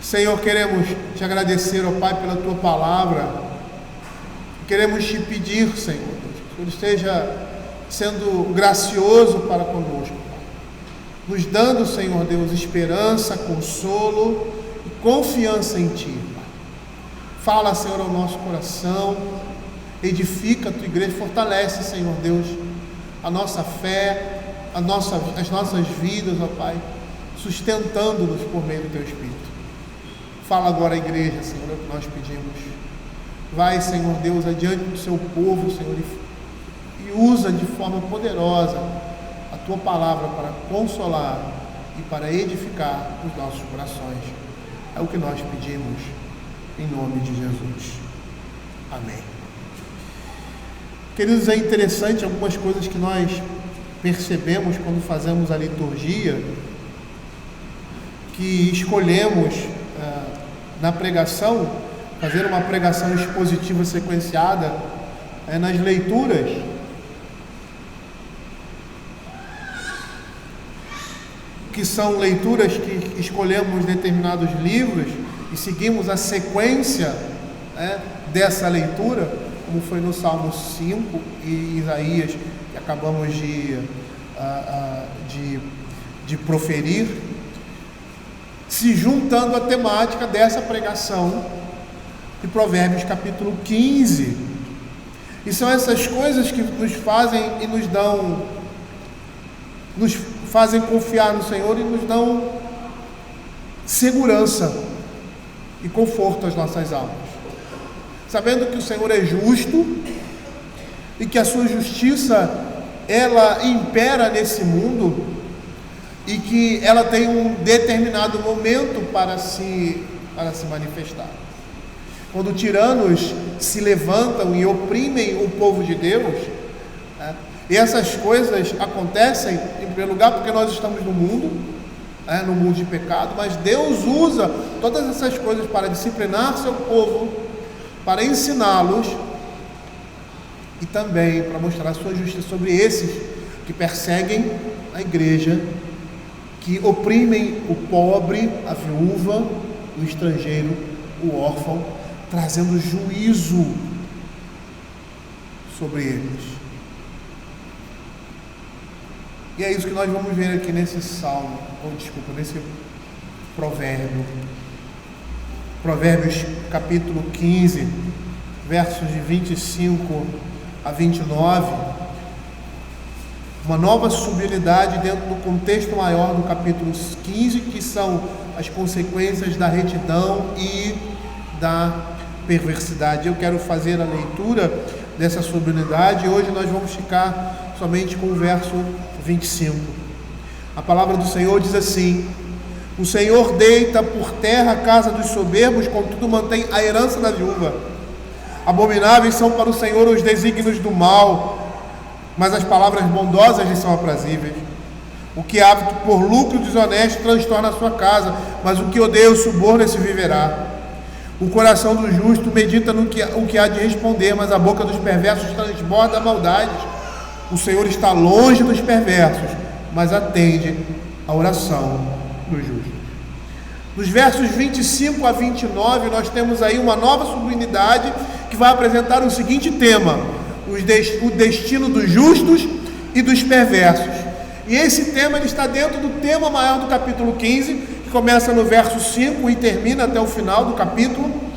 Senhor, queremos te agradecer, ó Pai, pela tua palavra. Queremos te pedir, Senhor, que o Senhor esteja sendo gracioso para conosco, Pai, nos dando, Senhor Deus, esperança, consolo e confiança em ti, Pai. Fala, Senhor, ao nosso coração, edifica a tua igreja, fortalece, Senhor Deus, a nossa fé, as nossas vidas, ó Pai, sustentando-nos por meio do teu Espírito. Fala agora à igreja, Senhor, é o que nós pedimos. Vai, Senhor Deus, adiante do seu povo, Senhor, e usa de forma poderosa a tua palavra para consolar e para edificar os nossos corações. É o que nós pedimos, em nome de Jesus. Amém. Queridos, é interessante algumas coisas que nós percebemos quando fazemos a liturgia, que escolhemos na pregação, fazer uma pregação expositiva sequenciada nas leituras, que são leituras que escolhemos determinados livros e seguimos a sequência dessa leitura, como foi no Salmo 5 e Isaías, que acabamos de proferir, se juntando à temática dessa pregação de Provérbios capítulo 15. E são essas coisas que nos fazem e nos fazem confiar no Senhor e nos dão segurança e conforto às nossas almas, sabendo que o Senhor é justo e que a sua justiça ela impera nesse mundo e que ela tem um determinado momento para se manifestar. Quando tiranos se levantam e oprimem o povo de Deus, e essas coisas acontecem, em primeiro lugar, porque nós estamos no mundo de pecado, mas Deus usa todas essas coisas para disciplinar seu povo, para ensiná-los e também para mostrar a sua justiça sobre esses que perseguem a igreja, que oprimem o pobre, a viúva, o estrangeiro, o órfão, trazendo juízo sobre eles. E é isso que nós vamos ver aqui nesse salmo, nesse provérbio. Provérbios capítulo 15, versos de 25 a 29. Uma nova subunidade dentro do contexto maior do capítulo 15, que são as consequências da retidão e da perversidade. Eu quero fazer a leitura dessa subunidade e hoje nós vamos ficar somente com o verso 25. A palavra do Senhor diz assim: o Senhor deita por terra a casa dos soberbos, contudo mantém a herança da viúva. Abomináveis são para o Senhor os desígnios do mal, mas as palavras bondosas lhe são aprazíveis. O que é ávido por lucro desonesto transtorna a sua casa, mas o que odeia o suborno esse viverá. O coração do justo medita no que há de responder, mas a boca dos perversos transborda maldades. O Senhor está longe dos perversos, mas atende a oração dos justos. Nos versos 25 a 29, nós temos aí uma nova subunidade que vai apresentar o seguinte tema: o destino dos justos e dos perversos. E esse tema ele está dentro do tema maior do capítulo 15, que começa no verso 5 e termina até o final do capítulo,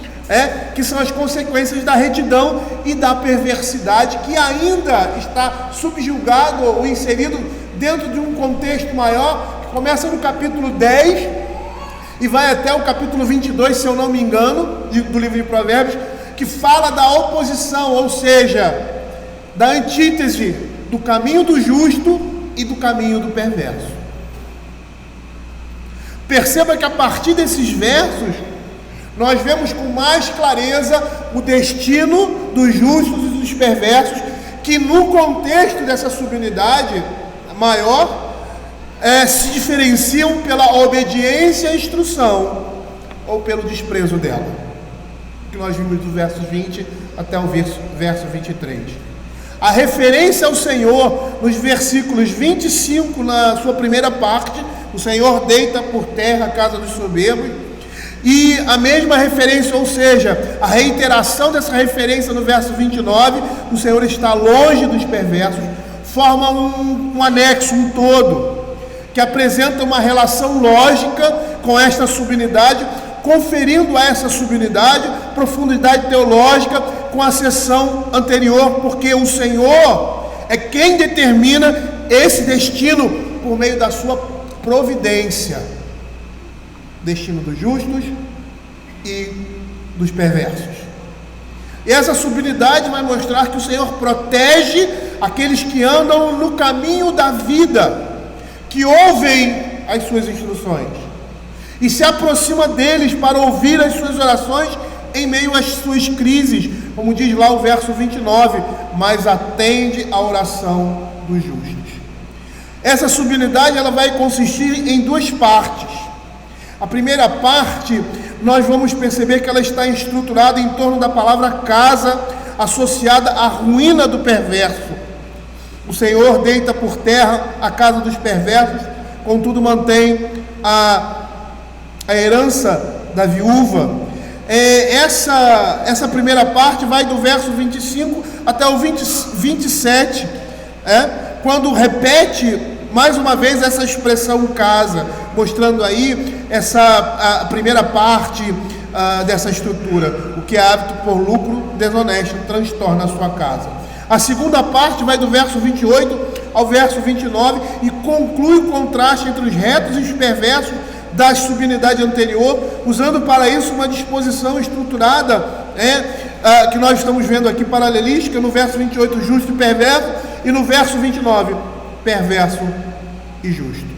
que são as consequências da retidão e da perversidade, que ainda está subjugado ou inserido dentro de um contexto maior, que começa no capítulo 10 e vai até o capítulo 22, se eu não me engano, do livro de Provérbios, que fala da oposição, ou seja, da antítese do caminho do justo e do caminho do perverso. Perceba que a partir desses versos nós vemos com mais clareza o destino dos justos e dos perversos, que no contexto dessa subunidade maior se diferenciam pela obediência à instrução ou pelo desprezo dela, que nós vimos do verso 20 até o verso 23. A referência ao Senhor nos versículos 25, na sua primeira parte: o Senhor deita por terra a casa dos soberbos, E a mesma referência, ou seja, a reiteração dessa referência no verso 29, o Senhor está longe dos perversos, forma um anexo, um todo, que apresenta uma relação lógica com esta subunidade, conferindo a essa subunidade profundidade teológica com a seção anterior, porque o Senhor é quem determina esse destino por meio da sua providência, destino dos justos e dos perversos. E essa subunidade vai mostrar que o Senhor protege aqueles que andam no caminho da vida, que ouvem as suas instruções e se aproxima deles para ouvir as suas orações em meio às suas crises, como diz lá o verso 29, mas atende à oração dos justos. Essa subunidade ela vai consistir em duas partes. A primeira parte, nós vamos perceber que ela está estruturada em torno da palavra casa, associada à ruína do perverso. O Senhor deita por terra a casa dos perversos, contudo mantém a herança da viúva. Essa primeira parte vai do verso 25 até o 27, quando repete mais uma vez essa expressão casa, mostrando aí a primeira parte dessa estrutura. O que é hábito por lucro desonesto transtorna a sua casa. A segunda parte vai do verso 28 ao verso 29 e conclui o contraste entre os retos e os perversos da subunidade anterior, usando para isso uma disposição estruturada, que nós estamos vendo aqui, paralelística, no verso 28, justo e perverso, e no verso 29, perverso e justo.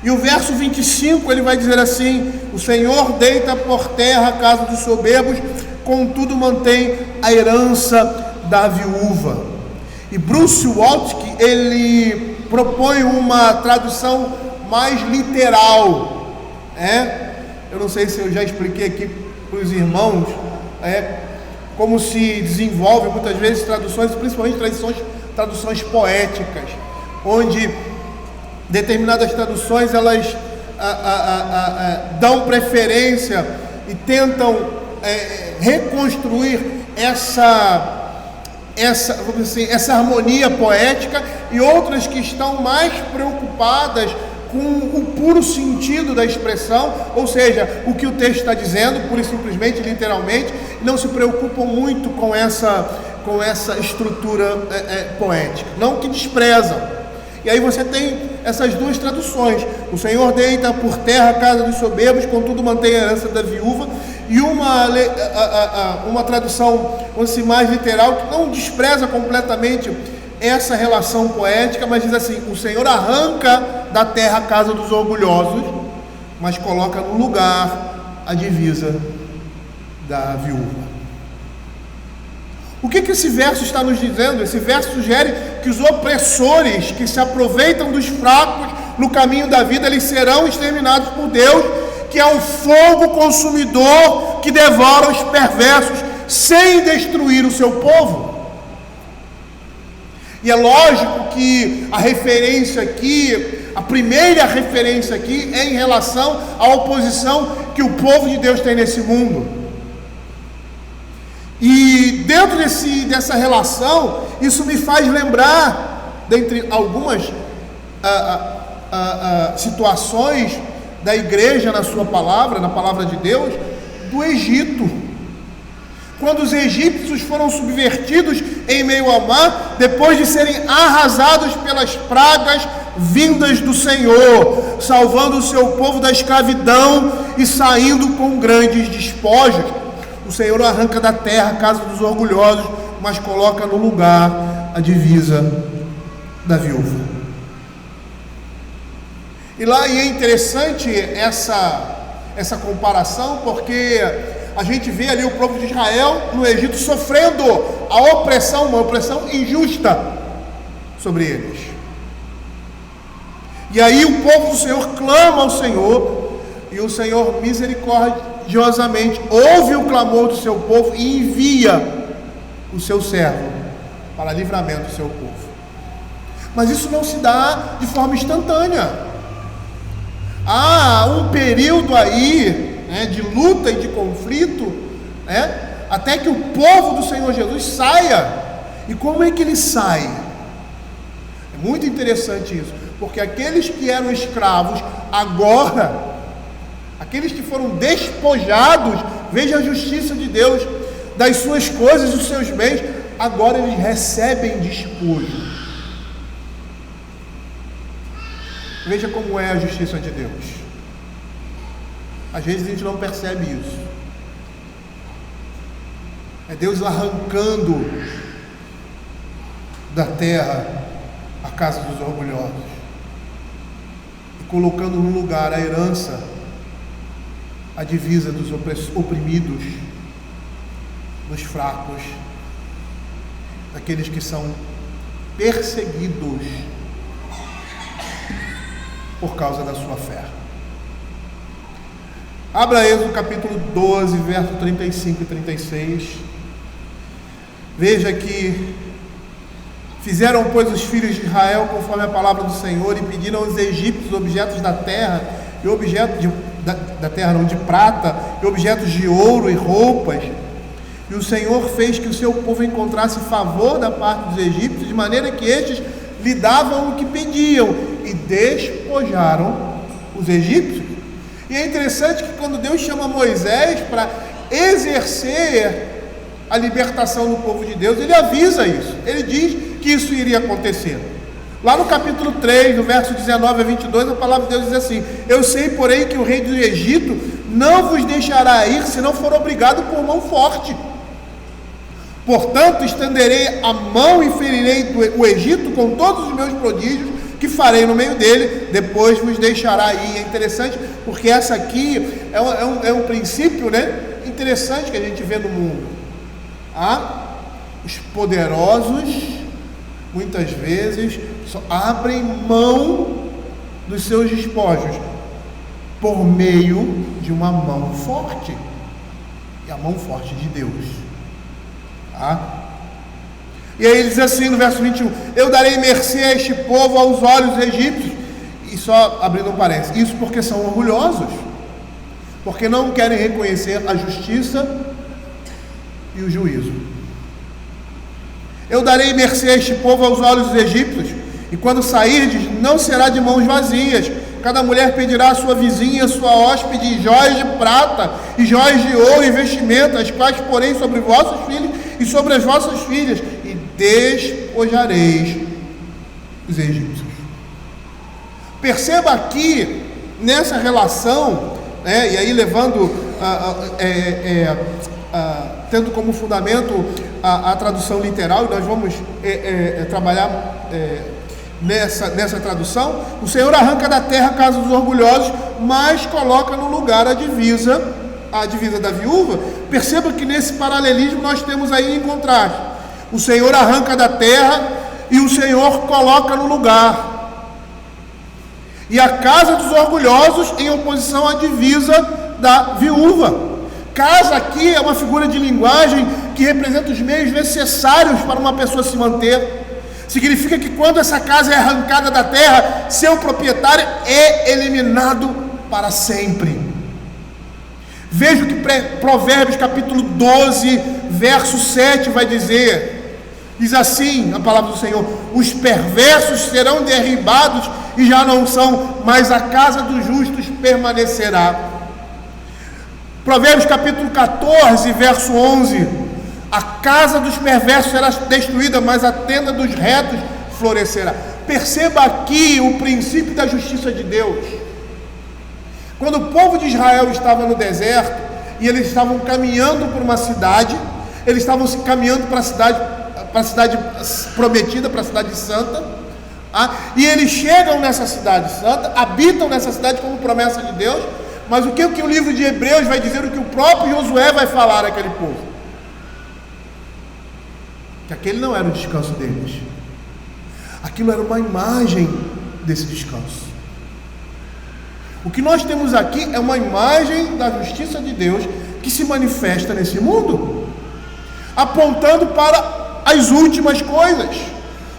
E o verso 25, ele vai dizer assim: o Senhor deita por terra a casa dos soberbos, contudo mantém a herança da viúva. E Bruce Waltke, ele propõe uma tradução mais literal. Eu não sei se eu já expliquei aqui para os irmãos, como se desenvolve muitas vezes traduções, principalmente traduções poéticas, onde determinadas traduções elas dão preferência e tentam reconstruir vamos dizer assim, essa harmonia poética, e outras que estão mais preocupadas com o puro sentido da expressão, ou seja, o que o texto está dizendo, pura e simplesmente, literalmente, não se preocupam muito com essa estrutura poética, não que desprezam. E aí você tem essas duas traduções: o Senhor deita por terra a casa dos soberbos, contudo mantém a herança da viúva, e uma tradução, vamos dizer, mais literal, que não despreza completamente essa relação poética, mas diz assim: o Senhor arranca da terra a casa dos orgulhosos, mas coloca no lugar a divisa da viúva. O que esse verso está nos dizendo? Esse verso sugere que os opressores que se aproveitam dos fracos no caminho da vida, eles serão exterminados por Deus, que é o fogo consumidor que devora os perversos sem destruir o seu povo. E é lógico que a referência aqui, a primeira referência aqui, é em relação à oposição que o povo de Deus tem nesse mundo. E dentro dessa relação, isso me faz lembrar, dentre algumas situações da igreja na sua palavra, na palavra de Deus, do Egito. Quando os egípcios foram subvertidos em meio ao mar, depois de serem arrasados pelas pragas vindas do Senhor, salvando o seu povo da escravidão e saindo com grandes despojos, o Senhor arranca da terra a casa dos orgulhosos, mas coloca no lugar a divisa da viúva. E lá é interessante essa comparação, porque a gente vê ali o povo de Israel no Egito sofrendo a opressão, uma opressão injusta sobre eles. E aí o povo do Senhor clama ao Senhor, e o Senhor misericordiosamente ouve o clamor do seu povo e envia o seu servo para livramento do seu povo. Mas isso não se dá de forma instantânea. Há um período aí, de luta e de conflito, até que o povo do Senhor Jesus saia. E como é que ele sai? É muito interessante isso, porque aqueles que eram escravos, agora, aqueles que foram despojados, veja a justiça de Deus, das suas coisas, dos seus bens, agora eles recebem despojo. Veja como é a justiça de Deus. Às vezes a gente não percebe isso. É Deus arrancando da terra a casa dos orgulhosos e colocando no lugar a herança, a divisa dos oprimidos, dos fracos, daqueles que são perseguidos por causa da sua fé. Abra Êxodo capítulo 12, verso 35 e 36. Veja que fizeram, pois, os filhos de Israel conforme a palavra do Senhor, e pediram aos egípcios objetos da terra, e objetos de prata, e objetos de ouro e roupas. E o Senhor fez que o seu povo encontrasse favor da parte dos egípcios, de maneira que estes lhe davam o que pediam, e despojaram os egípcios. E é interessante que quando Deus chama Moisés para exercer a libertação do povo de Deus, ele avisa isso, ele diz que isso iria acontecer. Lá no capítulo 3, no verso 19 a 22, a palavra de Deus diz assim: eu sei, porém, que o rei do Egito não vos deixará ir, se não for obrigado por mão forte. Portanto, estenderei a mão e ferirei o Egito com todos os meus prodígios que farei no meio dele, depois vos deixará ir. É interessante, porque essa aqui é um princípio, interessante que a gente vê no mundo. Os poderosos, muitas vezes, só abrem mão dos seus despojos por meio de uma mão forte, e a mão forte de Deus. E aí ele diz assim no verso 21: eu darei mercê a este povo aos olhos egípcios. E só abrindo um parênteses, isso porque são orgulhosos, porque não querem reconhecer a justiça e o juízo. Eu darei mercê a este povo aos olhos dos egípcios, e quando sairdes, não será de mãos vazias. Cada mulher pedirá à sua vizinha, sua hóspede, joias de prata, e joias de ouro, e vestimentas, as quais porém sobre vossos filhos e sobre as vossas filhas, e despojareis os egípcios. Perceba aqui, nessa relação, e aí levando, tendo como fundamento a tradução literal, e nós vamos trabalhar nessa tradução. O Senhor arranca da terra a casa dos orgulhosos, mas coloca no lugar a divisa da viúva. Perceba que nesse paralelismo nós temos aí em contraste: o Senhor arranca da terra e o Senhor coloca no lugar. E a casa dos orgulhosos em oposição à divisa da viúva. Casa aqui é uma figura de linguagem que representa os meios necessários para uma pessoa se manter. Significa que quando essa casa é arrancada da terra, seu proprietário é eliminado para sempre. Veja o que Provérbios capítulo 12, verso 7 vai dizer. Diz assim a palavra do Senhor: os perversos serão derribados e já não são, mas a casa dos justos permanecerá. Provérbios capítulo 14, verso 11: a casa dos perversos será destruída, mas a tenda dos retos florescerá. Perceba aqui o princípio da justiça de Deus. Quando o povo de Israel estava no deserto, e eles estavam caminhando por uma cidade, eles estavam caminhando para a cidade prometida, para a cidade santa, e eles chegam nessa cidade santa, habitam nessa cidade como promessa de Deus. Mas o que o livro de Hebreus vai dizer, o que o próprio Josué vai falar àquele povo? Que aquele não era o descanso deles. Aquilo era uma imagem desse descanso. O que nós temos aqui é uma imagem da justiça de Deus que se manifesta nesse mundo, apontando para as últimas coisas.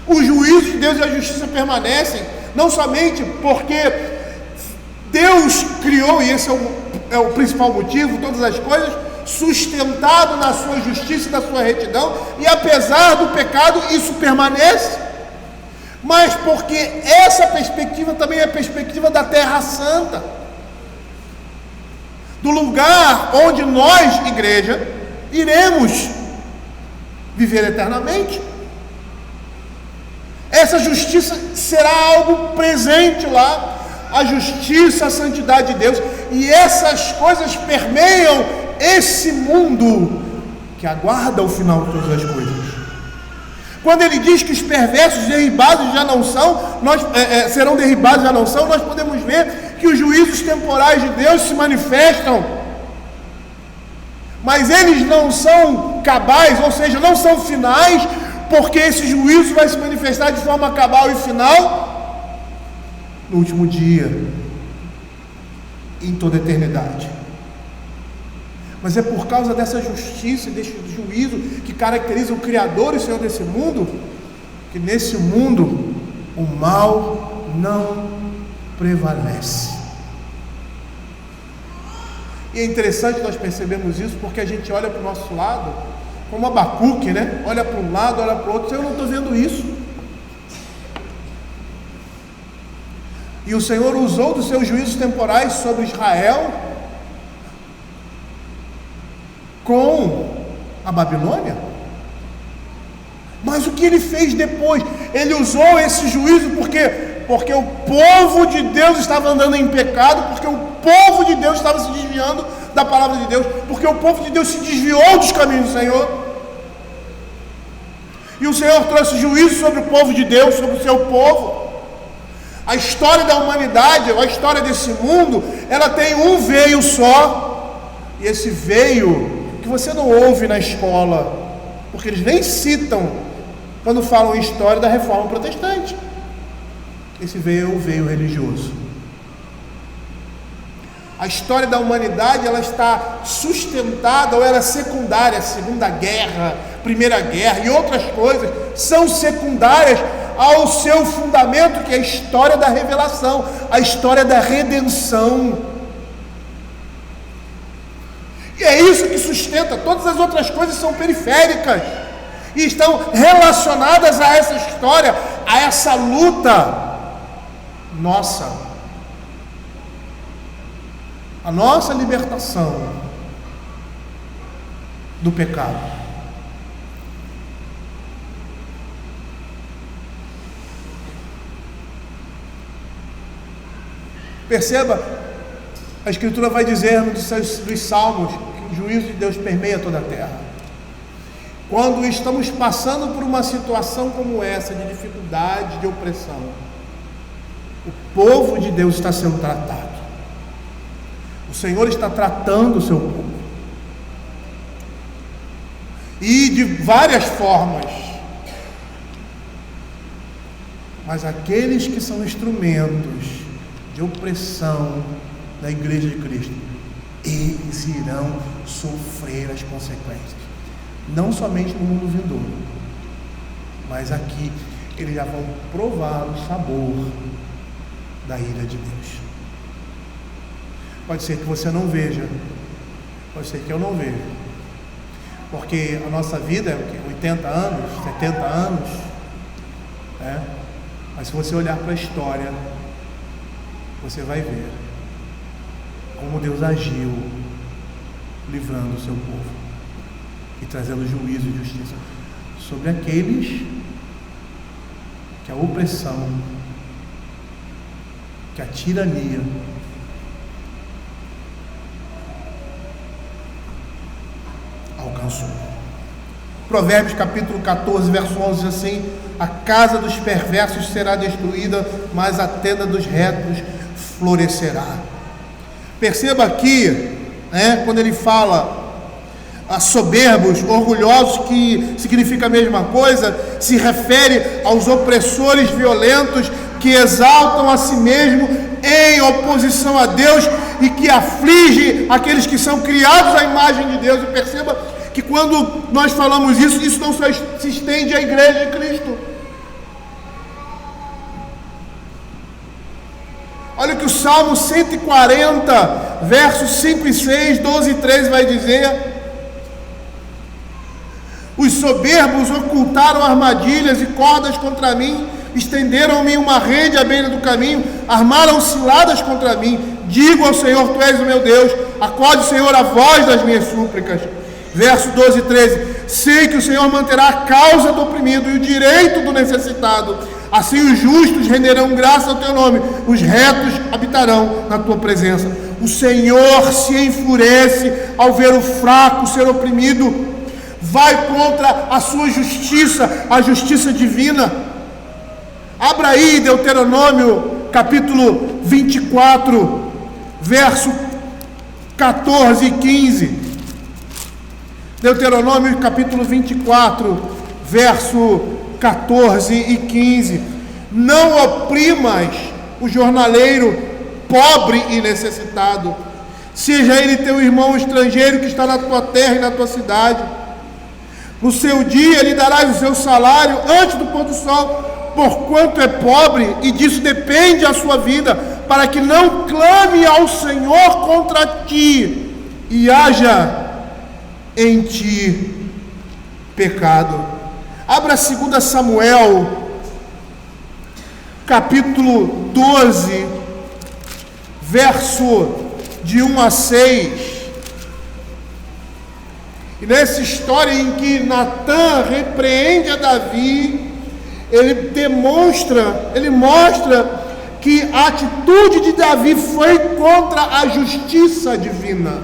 Os juízos de Deus e a justiça permanecem, não somente porque Deus criou, e esse é o principal motivo, todas as coisas, sustentado na sua justiça e na sua retidão, e apesar do pecado, isso permanece, mas porque essa perspectiva também é a perspectiva da Terra Santa, do lugar onde nós, igreja, iremos viver eternamente. Essa justiça será algo presente lá, a justiça, a santidade de Deus, e essas coisas permeiam esse mundo que aguarda o final de todas as coisas. Quando ele diz que os perversos derribados já não são, serão derribados já não são, nós podemos ver que os juízos temporais de Deus se manifestam, mas eles não são cabais, ou seja, não são finais, porque esse juízo vai se manifestar de forma cabal e final no último dia, em toda a eternidade. Mas é por causa dessa justiça e desse juízo que caracteriza o Criador e o Senhor desse mundo, que nesse mundo o mal não prevalece. E é interessante nós percebermos isso, porque a gente olha para o nosso lado, como Abacuque, né? Olha para um lado, olha para o outro, eu não estou vendo isso. E o Senhor usou dos seus juízos temporais sobre Israel com a Babilônia. Mas o que ele fez depois? Ele usou esse juízo porque o povo de Deus estava andando em pecado, porque o povo de Deus estava se desviando da palavra de Deus, porque o povo de Deus se desviou dos caminhos do Senhor. E o Senhor trouxe juízo sobre o povo de Deus, sobre o seu povo. A história da humanidade, a história desse mundo, ela tem um veio só. E esse veio que você não ouve na escola, porque eles nem citam quando falam em história da Reforma Protestante. Esse veio é o veio religioso. A história da humanidade, ela está sustentada, ou ela é secundária. Segunda Guerra, Primeira Guerra e outras coisas são secundárias ao seu fundamento, que é a história da revelação, a história da redenção. E é isso que sustenta. Todas as outras coisas são periféricas e estão relacionadas a essa história, a essa luta nossa, a nossa libertação do pecado. Perceba, a Escritura vai dizer dos Salmos que o juízo de Deus permeia toda a terra. Quando estamos passando por uma situação como essa, de dificuldade, de opressão, o povo de Deus está sendo tratado. O Senhor está tratando o seu povo. E de várias formas. Mas aqueles que são instrumentos de opressão da Igreja de Cristo, eles irão sofrer as consequências. Não somente no mundo vindouro, mas aqui eles já vão provar o sabor da ira de Deus. Pode ser que você não veja, pode ser que eu não veja, porque a nossa vida é 80 anos, 70 anos, né? Mas se você olhar para a história, você vai ver como Deus agiu livrando o seu povo e trazendo juízo e justiça sobre aqueles que a opressão, que a tirania alcançou. Provérbios capítulo 14, verso 11 diz assim: a casa dos perversos será destruída, mas a tenda dos retos florescerá. Perceba aqui, quando ele fala a soberbos, orgulhosos, que significa a mesma coisa, se refere aos opressores violentos que exaltam a si mesmo em oposição a Deus e que aflige aqueles que são criados à imagem de Deus. E perceba que quando nós falamos isso não só se estende à Igreja de Cristo. Olha o que o Salmo 140, versos 5 e 6, 12 e 13 vai dizer: os soberbos ocultaram armadilhas e cordas contra mim, estenderam-me uma rede à beira do caminho, armaram ciladas contra mim. Digo ao Senhor: tu és o meu Deus, acode, Senhor, a voz das minhas súplicas. Verso 12 e 13: sei que o Senhor manterá a causa do oprimido e o direito do necessitado. Assim os justos renderão graça ao teu nome, os retos habitarão na tua presença. O Senhor se enfurece ao ver o fraco ser oprimido, vai contra a sua justiça, a justiça divina. Abra aí Deuteronômio capítulo 24, verso 14 e 15. Deuteronômio capítulo 24, verso 14 e 15. Não oprimas o jornaleiro pobre e necessitado, seja ele teu irmão estrangeiro que está na tua terra e na tua cidade. No seu dia lhe darás o seu salário antes do pôr do sol, porquanto é pobre, e disso depende a sua vida, para que não clame ao Senhor contra ti, e haja em ti pecado. Abra 2 Samuel, capítulo 12, verso de 1 a 6. E nessa história em que Natã repreende a Davi, ele mostra que a atitude de Davi foi contra a justiça divina,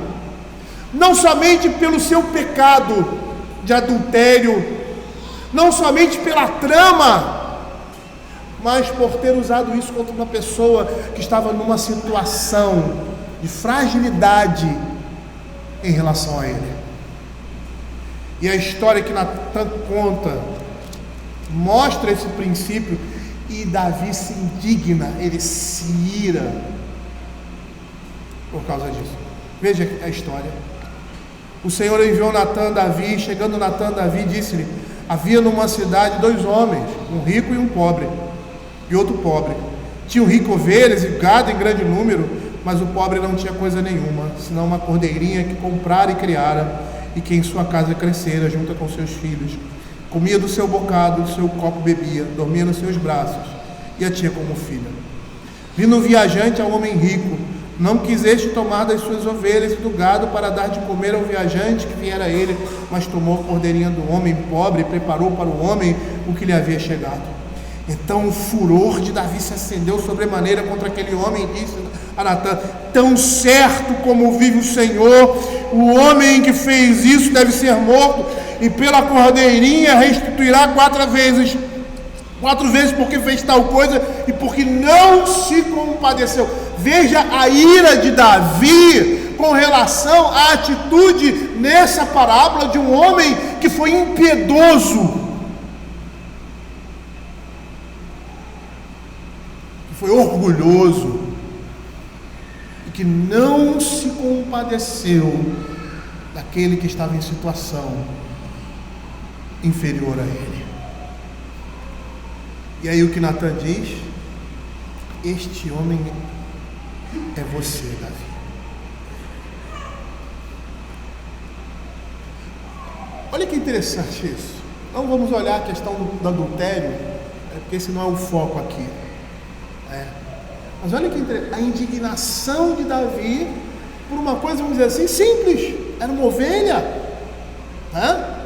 não somente pelo seu pecado de adultério, não somente pela trama, mas por ter usado isso contra uma pessoa que estava numa situação de fragilidade em relação a ele. E a história que Natã conta mostra esse princípio, e Davi se indigna, ele se ira por causa disso. Veja a história. O Senhor enviou Natã a Davi. Chegando Natã a Davi, disse-lhe: havia numa cidade 2 homens, um rico e um pobre, e outro pobre. Tinha o rico ovelhas e gado em grande número, mas o pobre não tinha coisa nenhuma, senão uma cordeirinha que comprara e criara, e que em sua casa crescera junto com seus filhos. Comia do seu bocado, do seu copo bebia, dormia nos seus braços, e a tinha como filha. Vindo um viajante ao homem rico, não quiseste tomar das suas ovelhas e do gado para dar de comer ao viajante que viera a ele, mas tomou a cordeirinha do homem pobre e preparou para o homem o que lhe havia chegado. Então o furor de Davi se acendeu sobremaneira contra aquele homem e disse a Natã: tão certo como vive o Senhor, o homem que fez isso deve ser morto, e pela cordeirinha restituirá 4 vezes porque fez tal coisa e porque não se compadeceu. Veja a ira de Davi com relação à atitude nessa parábola de um homem que foi impiedoso, que foi orgulhoso e que não se compadeceu daquele que estava em situação inferior a ele. E aí o que Natã diz: este homem é você, Davi. Olha que interessante isso. Não vamos olhar a questão do adultério, porque esse não é o foco aqui. Mas olha que interessante, a indignação de Davi por uma coisa, vamos dizer assim, simples. Era uma ovelha, era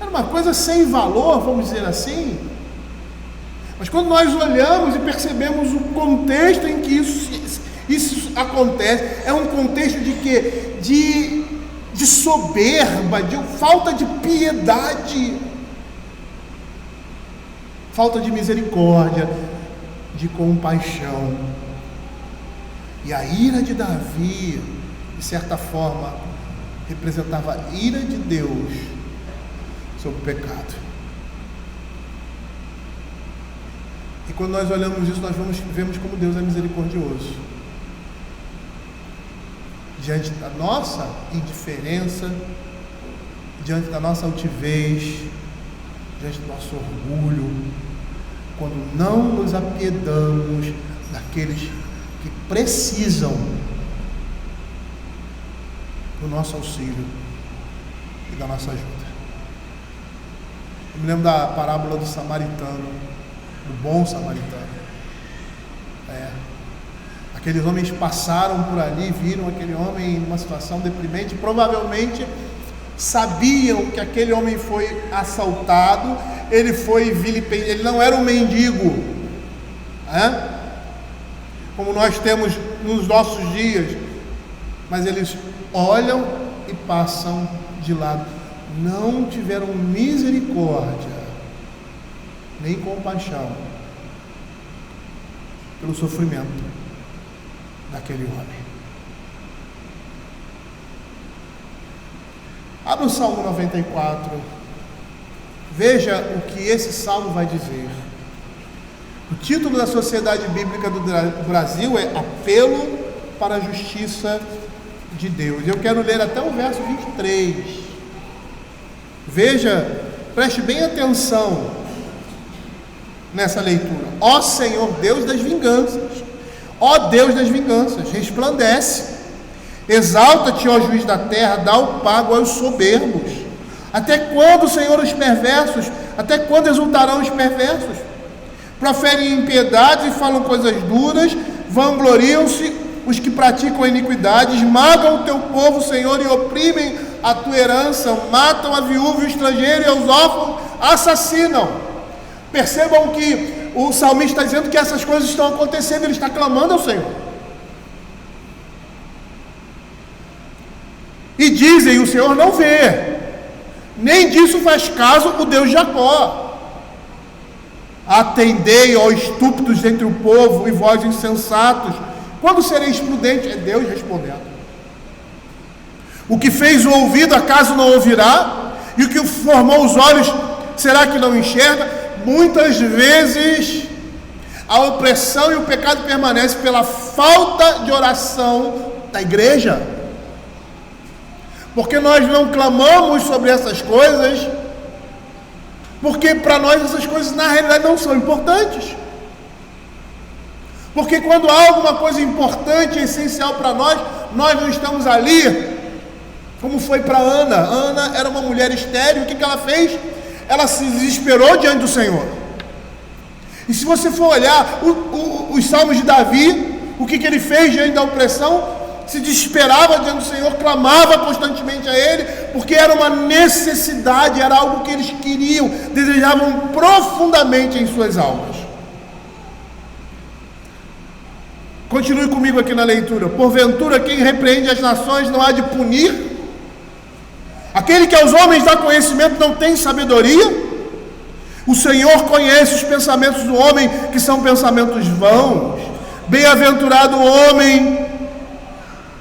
uma coisa sem valor, vamos dizer assim. Mas quando nós olhamos e percebemos o contexto em que isso acontece, é um contexto de quê? De soberba, de falta de piedade, falta de misericórdia, de compaixão. E a ira de Davi, de certa forma, representava a ira de Deus sobre o pecado. E quando nós olhamos isso, nós vemos como Deus é misericordioso. Diante da nossa indiferença, diante da nossa altivez, diante do nosso orgulho, quando não nos apiedamos daqueles que precisam do nosso auxílio e da nossa ajuda. Eu me lembro da parábola do samaritano, do bom samaritano. Aqueles homens passaram por ali, viram aquele homem em uma situação deprimente, provavelmente sabiam que aquele homem foi assaltado, ele foi vilipendiado, ele não era um mendigo, como nós temos nos nossos dias, mas eles olham e passam de lado, não tiveram misericórdia, nem compaixão pelo sofrimento daquele homem. Abra o Salmo 94, veja o que esse salmo vai dizer. O título da Sociedade Bíblica do Brasil é Apelo para a Justiça de Deus. Eu quero ler até o verso 23. Veja, preste bem atenção nessa leitura. Ó Senhor Deus das vinganças, ó Deus das vinganças, resplandece. Exalta-te, ó juiz da terra, dá o pago aos soberbos. Até quando, Senhor, os perversos? Até quando exultarão os perversos? Proferem impiedades e falam coisas duras, vangloriam-se os que praticam a iniquidade, esmagam o teu povo, Senhor, e oprimem a tua herança, matam a viúva e o estrangeiro, e aos órfãos assassinam. Percebam que o salmista está dizendo que essas coisas estão acontecendo, ele está clamando ao Senhor. E dizem, o Senhor não vê, nem disso faz caso o Deus de Jacó. Atendei, ó estúpidos entre o povo, e vós insensatos, quando sereis prudentes? É Deus respondendo. O que fez o ouvido, acaso não ouvirá? E o que formou os olhos, será que não enxerga? Muitas vezes a opressão e o pecado permanecem pela falta de oração da igreja. Porque nós não clamamos sobre essas coisas, porque para nós essas coisas na realidade não são importantes. Porque quando há alguma coisa importante e essencial para nós não estamos ali, como foi para Ana. Ana era uma mulher estéril, o que ela fez? Ela se desesperou diante do Senhor. E se você for olhar os salmos de Davi, o que ele fez diante da opressão? Se desesperava diante do Senhor, clamava constantemente a Ele, porque era uma necessidade, era algo que eles queriam, desejavam profundamente em suas almas. Continue comigo aqui na leitura. Porventura, quem repreende as nações não há de punir? Aquele que aos homens dá conhecimento não tem sabedoria? O Senhor conhece os pensamentos do homem, que são pensamentos vãos. Bem-aventurado o homem,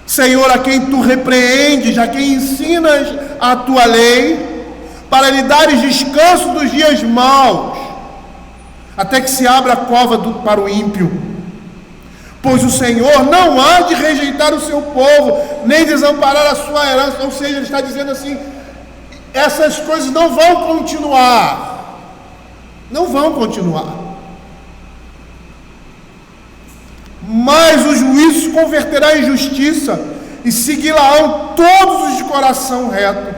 Senhor, a quem tu repreendes, a quem ensinas a tua lei, para lhe dares descanso dos dias maus, até que se abra a cova para o ímpio. Pois o Senhor não há de rejeitar o seu povo, nem desamparar a sua herança. Ou seja, ele está dizendo assim, essas coisas não vão continuar. Não vão continuar. Mas o juízo se converterá em justiça, e seguirão todos os de coração reto.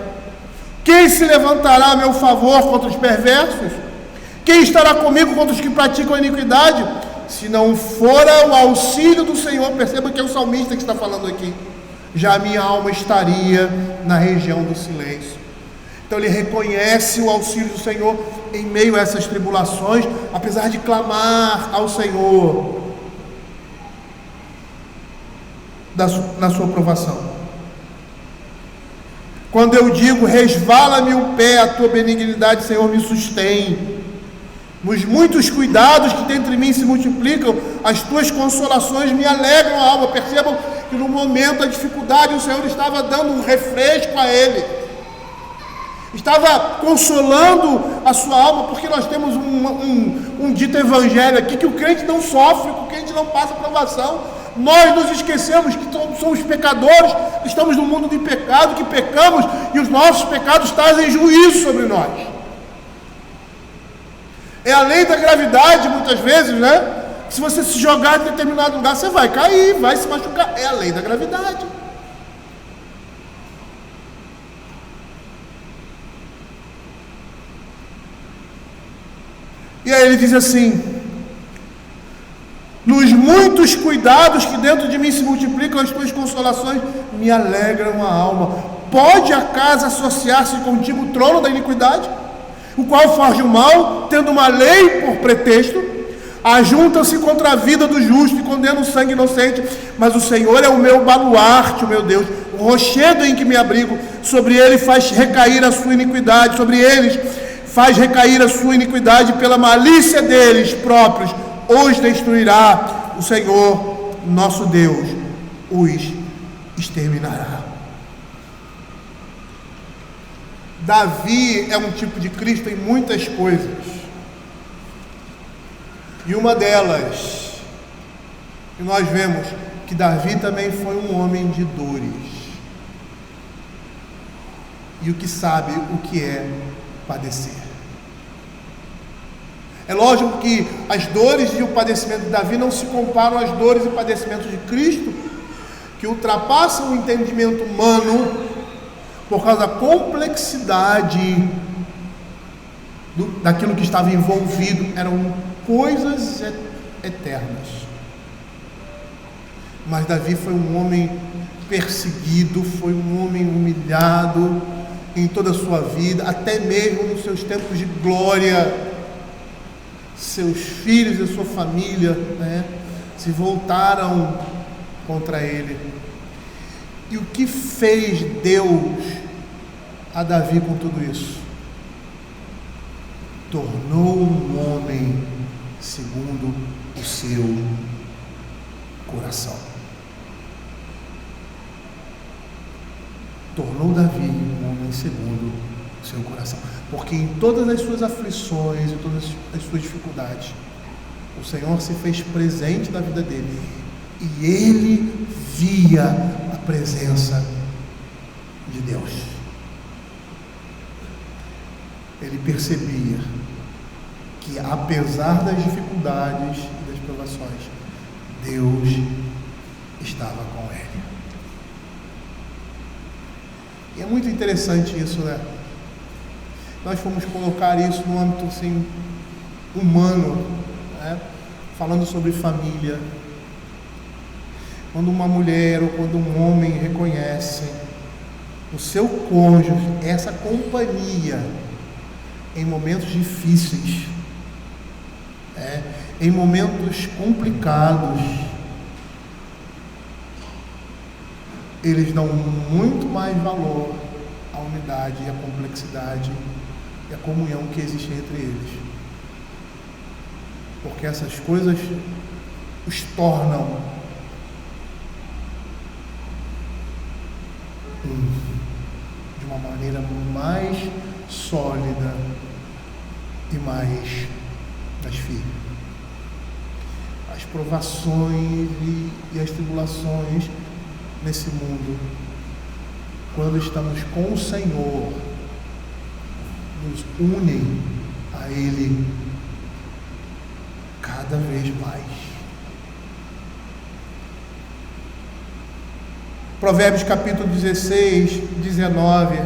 Quem se levantará a meu favor contra os perversos? Quem estará comigo contra os que praticam a iniquidade? Se não fora o auxílio do Senhor, perceba que é o salmista que está falando aqui, já a minha alma estaria na região do silêncio. Então ele reconhece o auxílio do Senhor em meio a essas tribulações, apesar de clamar ao Senhor na sua provação. Quando eu digo, resvala-me o pé, a tua benignidade, Senhor, me sustém. Nos muitos cuidados que dentre mim se multiplicam, as tuas consolações me alegram a alma. Percebam que no momento da dificuldade o Senhor estava dando um refresco a ele, estava consolando a sua alma, porque nós temos um dito evangelho aqui, que o crente não sofre, que o crente não passa provação. Nós nos esquecemos que somos pecadores, que estamos no mundo de pecado, que pecamos, e os nossos pecados trazem juízo sobre nós. É a lei da gravidade, muitas vezes, né? Se você se jogar em determinado lugar, você vai cair, vai se machucar. É a lei da gravidade. E aí ele diz assim: nos muitos cuidados que dentro de mim se multiplicam, as tuas consolações me alegram a alma. Pode a casa associar-se contigo o trono da iniquidade, o qual forja o mal, tendo uma lei por pretexto? Ajuntam-se contra a vida do justo e condenam o sangue inocente. Mas o Senhor é o meu baluarte, o meu Deus, o rochedo em que me abrigo. Sobre ele faz recair a sua iniquidade, sobre eles faz recair a sua iniquidade, pela malícia deles próprios os destruirá o Senhor, nosso Deus, os exterminará. Davi é um tipo de Cristo em muitas coisas. E uma delas, que nós vemos que Davi também foi um homem de dores. E o que sabe o que é padecer. É lógico que as dores e o padecimento de Davi não se comparam às dores e padecimentos de Cristo, que ultrapassam o entendimento humano por causa da complexidade daquilo que estava envolvido. Eram coisas eternas. Mas Davi foi um homem perseguido, foi um homem humilhado em toda a sua vida, até mesmo nos seus tempos de glória. Seus filhos e sua família, se voltaram contra ele. E o que fez Deus a Davi com tudo isso? Tornou um homem segundo o seu coração. Tornou Davi um homem segundo o seu coração. Porque em todas as suas aflições e todas as suas dificuldades, o Senhor se fez presente na vida dele. E ele via a presença de Deus. Ele percebia que, apesar das dificuldades e das provações, Deus estava com ele. E é muito interessante isso, né? Nós fomos colocar isso no âmbito assim, humano, falando sobre família. Quando uma mulher ou quando um homem reconhece o seu cônjuge, essa companhia em momentos difíceis, em momentos complicados, eles dão muito mais valor à unidade e à complexidade e a comunhão que existe entre eles, porque essas coisas os tornam de uma maneira mais sólida e mais firme. As provações e as tribulações nesse mundo, quando estamos com o Senhor, nos unem a Ele cada vez mais. Provérbios capítulo 16, 19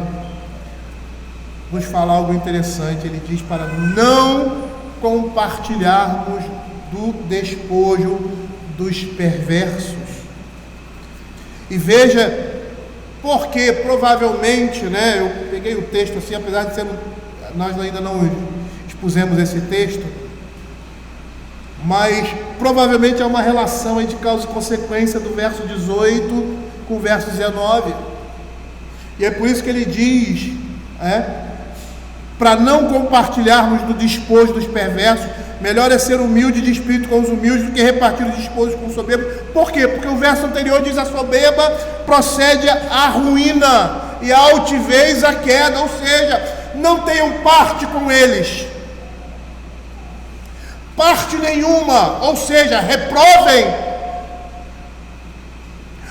nos fala algo interessante. Ele diz para não compartilharmos do despojo dos perversos. E veja, porque provavelmente, eu peguei o texto assim, apesar de ser, nós ainda não expusemos esse texto, mas provavelmente há uma relação aí de causa e consequência do verso 18 com o verso 19, e é por isso que ele diz, para não compartilharmos do despojo dos perversos, melhor é ser humilde de espírito com os humildes do que repartir o despojo com os soberbos. Por quê? Porque o verso anterior diz: a soberba procede à ruína e a altivez à queda, ou seja, não tenham parte com eles, parte nenhuma, ou seja, reprovem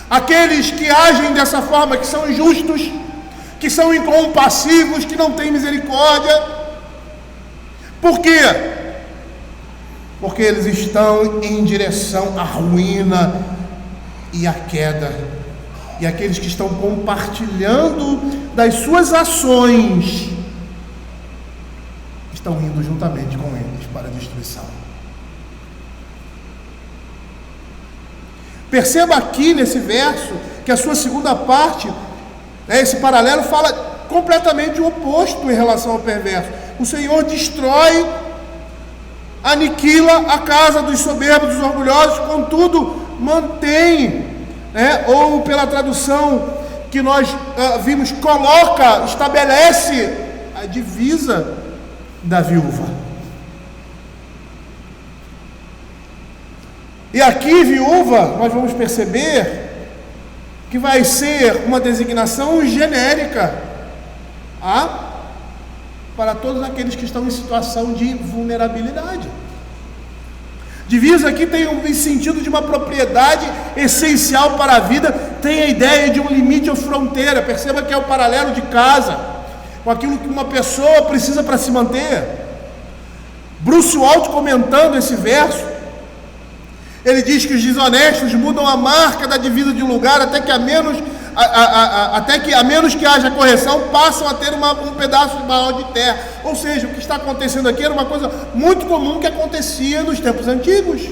aqueles que agem dessa forma, que são injustos, que são incompassivos, que não têm misericórdia. Por quê? Porque eles estão em direção à ruína e à queda. E aqueles que estão compartilhando das suas ações estão indo juntamente com eles para a destruição. Perceba aqui nesse verso que a sua segunda parte, esse paralelo, fala completamente o oposto em relação ao perverso. O Senhor destrói, aniquila a casa dos soberbos, dos orgulhosos, contudo mantém, ou pela tradução que nós vimos, coloca, estabelece a divisa da viúva. E aqui, viúva, nós vamos perceber que vai ser uma designação genérica para todos aqueles que estão em situação de vulnerabilidade. Divisa aqui tem um sentido de uma propriedade essencial para a vida, tem a ideia de um limite ou fronteira. Perceba que é o paralelo de casa, com aquilo que uma pessoa precisa para se manter. Bruce Waltz, comentando esse verso, ele diz que os desonestos mudam a marca da divisa de lugar até que a menos que haja correção, passam a ter um pedaço maior de terra. Ou seja, o que está acontecendo aqui era uma coisa muito comum que acontecia nos tempos antigos.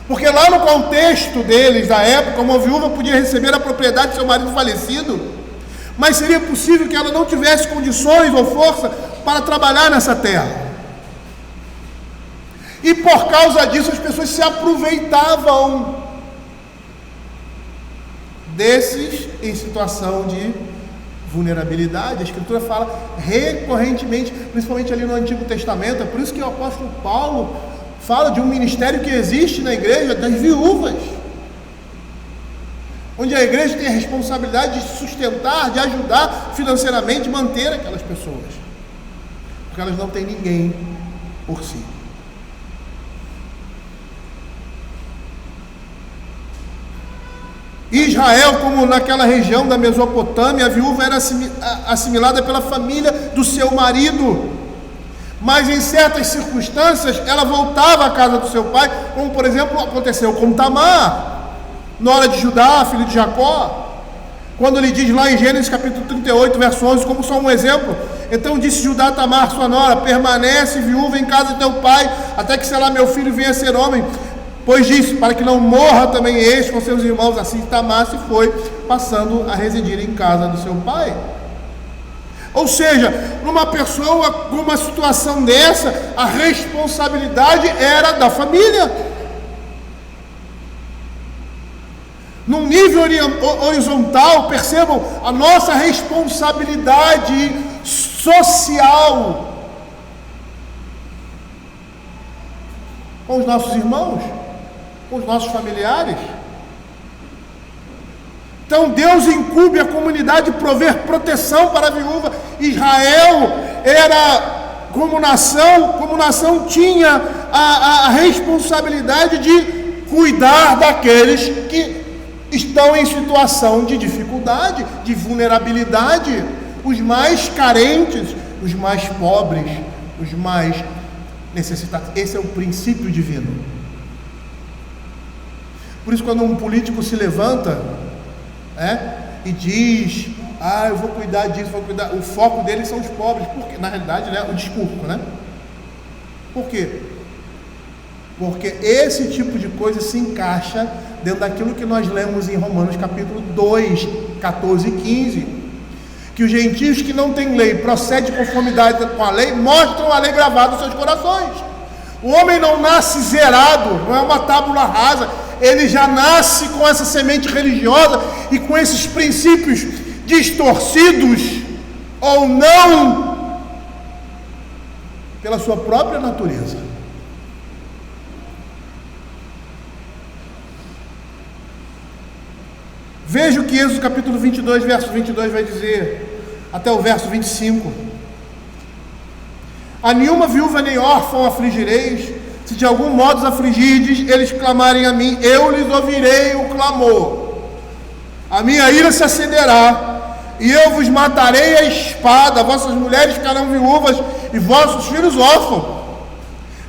Porque lá no contexto deles, da época, uma viúva podia receber a propriedade de seu marido falecido, mas seria possível que ela não tivesse condições ou força para trabalhar nessa terra. E por causa disso as pessoas se aproveitavam desses em situação de vulnerabilidade. A Escritura fala recorrentemente, principalmente ali no Antigo Testamento. É por isso que o apóstolo Paulo fala de um ministério que existe na igreja, das viúvas, onde a igreja tem a responsabilidade de sustentar, de ajudar financeiramente, manter aquelas pessoas, porque elas não têm ninguém por si. Israel, como naquela região da Mesopotâmia, a viúva era assimilada pela família do seu marido, mas em certas circunstâncias ela voltava à casa do seu pai, como por exemplo aconteceu com Tamar, na hora de Judá, filho de Jacó, quando ele diz lá em Gênesis capítulo 38, verso 11, como só um exemplo: então disse Judá a Tamar, sua nora, permanece viúva em casa de teu pai, até que Selá, meu filho, venha a ser homem. Pois disse, para que não morra também este com seus irmãos. Assim Tamar se foi, passando a residir em casa do seu pai. Ou seja, numa pessoa com uma situação dessa, a responsabilidade era da família. Num nível horizontal, percebam a nossa responsabilidade social com os nossos irmãos, com os nossos familiares. Então Deus incumbe a comunidade de prover proteção para a viúva. Israel era, como nação tinha a responsabilidade de cuidar daqueles que estão em situação de dificuldade, de vulnerabilidade, os mais carentes, os mais pobres, os mais necessitados. Esse é o princípio divino. Por isso, quando um político se levanta e diz, eu vou cuidar disso, vou cuidar, o foco dele são os pobres, porque na realidade, o discurso, Por quê? Porque esse tipo de coisa se encaixa dentro daquilo que nós lemos em Romanos capítulo 2, 14 e 15, que os gentios que não têm lei procedem de conformidade com a lei, mostram a lei gravada nos seus corações. O homem não nasce zerado, não é uma tábula rasa, ele já nasce com essa semente religiosa e com esses princípios distorcidos ou não pela sua própria natureza. Veja o que Êxodo capítulo 22, verso 22 vai dizer, até o verso 25. A nenhuma viúva nem órfão afligireis, se de algum modo os afligirdes, eles clamarem a mim, eu lhes ouvirei o clamor. A minha ira se acenderá, e eu vos matarei a espada, vossas mulheres ficarão viúvas, e vossos filhos órfãos.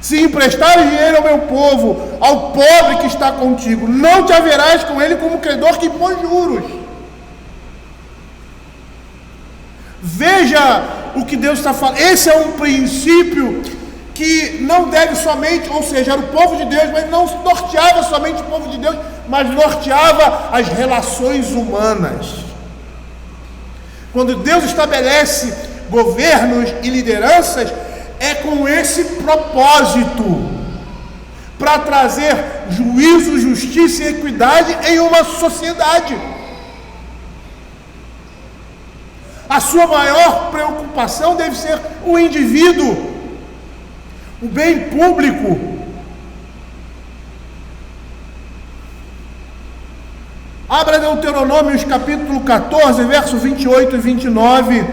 Se emprestares dinheiro ao meu povo, ao pobre que está contigo, não te haverás com ele como credor que impõe juros. Veja o que Deus está falando. Esse é um princípio que não deve somente, ou seja, era o povo de Deus, mas não norteava somente o povo de Deus, mas norteava as relações humanas. Quando Deus estabelece governos e lideranças, é com esse propósito, para trazer juízo, justiça e equidade em uma sociedade. A sua maior preocupação deve ser o indivíduo, o bem público. Abra Deuteronômio capítulo 14, verso 28 e 29.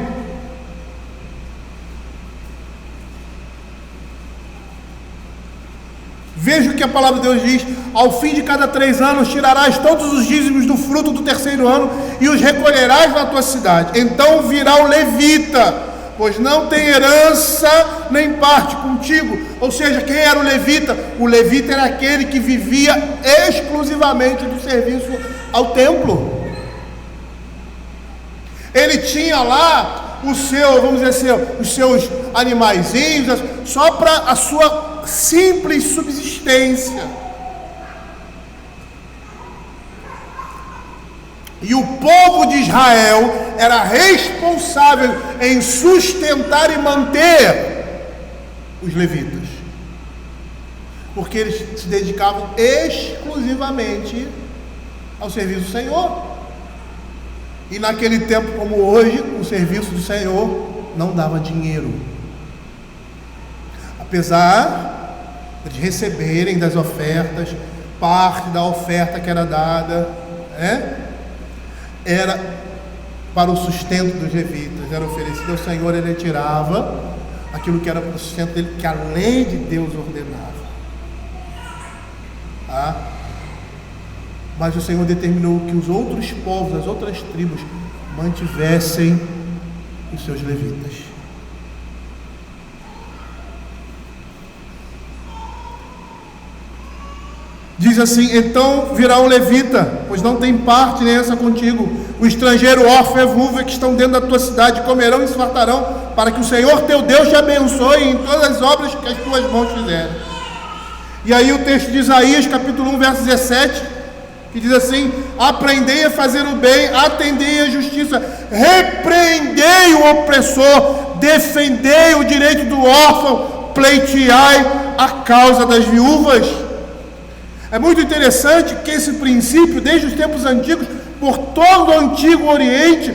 Veja o que a palavra de Deus diz: ao fim de cada 3 anos tirarás todos os dízimos do fruto do 3º ano e os recolherás na tua cidade. Então virá o levita, pois não tem herança nem parte contigo. Ou seja, quem era o levita? O levita era aquele que vivia exclusivamente do serviço ao templo. Ele tinha lá o seu, vamos dizer assim, os seus animaizinhos, só para a sua simples subsistência. E o povo de Israel era responsável em sustentar e manter os levitas, porque eles se dedicavam exclusivamente ao serviço do Senhor. E naquele tempo como hoje, o serviço do Senhor não dava dinheiro, apesar de receberem das ofertas. Parte da oferta que era dada, era para o sustento dos levitas, era oferecido ao Senhor. Ele tirava aquilo que era para o sustento dele, que a lei de Deus ordenava. Mas o Senhor determinou que os outros povos, as outras tribos, mantivessem os seus levitas. Diz assim: então virá um levita, pois não tem parte nem herança contigo. O estrangeiro, órfão e viúva que estão dentro da tua cidade comerão e se fartarão, para que o Senhor teu Deus te abençoe em todas as obras que as tuas mãos fizerem. E aí o texto de Isaías, capítulo 1, verso 17, que diz assim: aprendei a fazer o bem, atendei a justiça, repreendei o opressor, defendei o direito do órfão, pleiteai a causa das viúvas. É muito interessante que esse princípio, desde os tempos antigos, por todo o Antigo Oriente,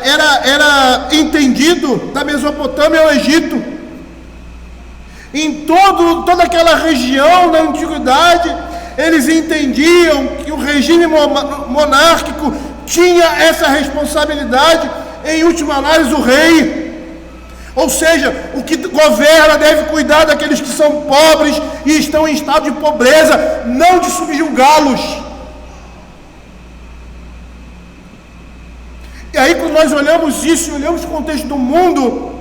era entendido da Mesopotâmia ao Egito. Em toda aquela região da antiguidade, eles entendiam que o regime monárquico tinha essa responsabilidade, em última análise, o rei. Ou seja, o que governa deve cuidar daqueles que são pobres e estão em estado de pobreza, não de subjugá-los. E aí, quando nós olhamos isso e olhamos o contexto do mundo,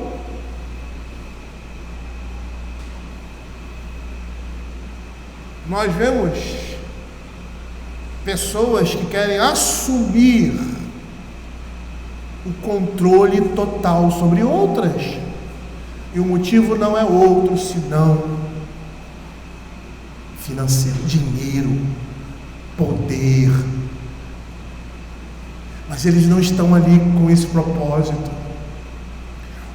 nós vemos pessoas que querem assumir o controle total sobre outras, e o motivo não é outro senão financeiro, dinheiro, poder. Mas eles não estão ali com esse propósito.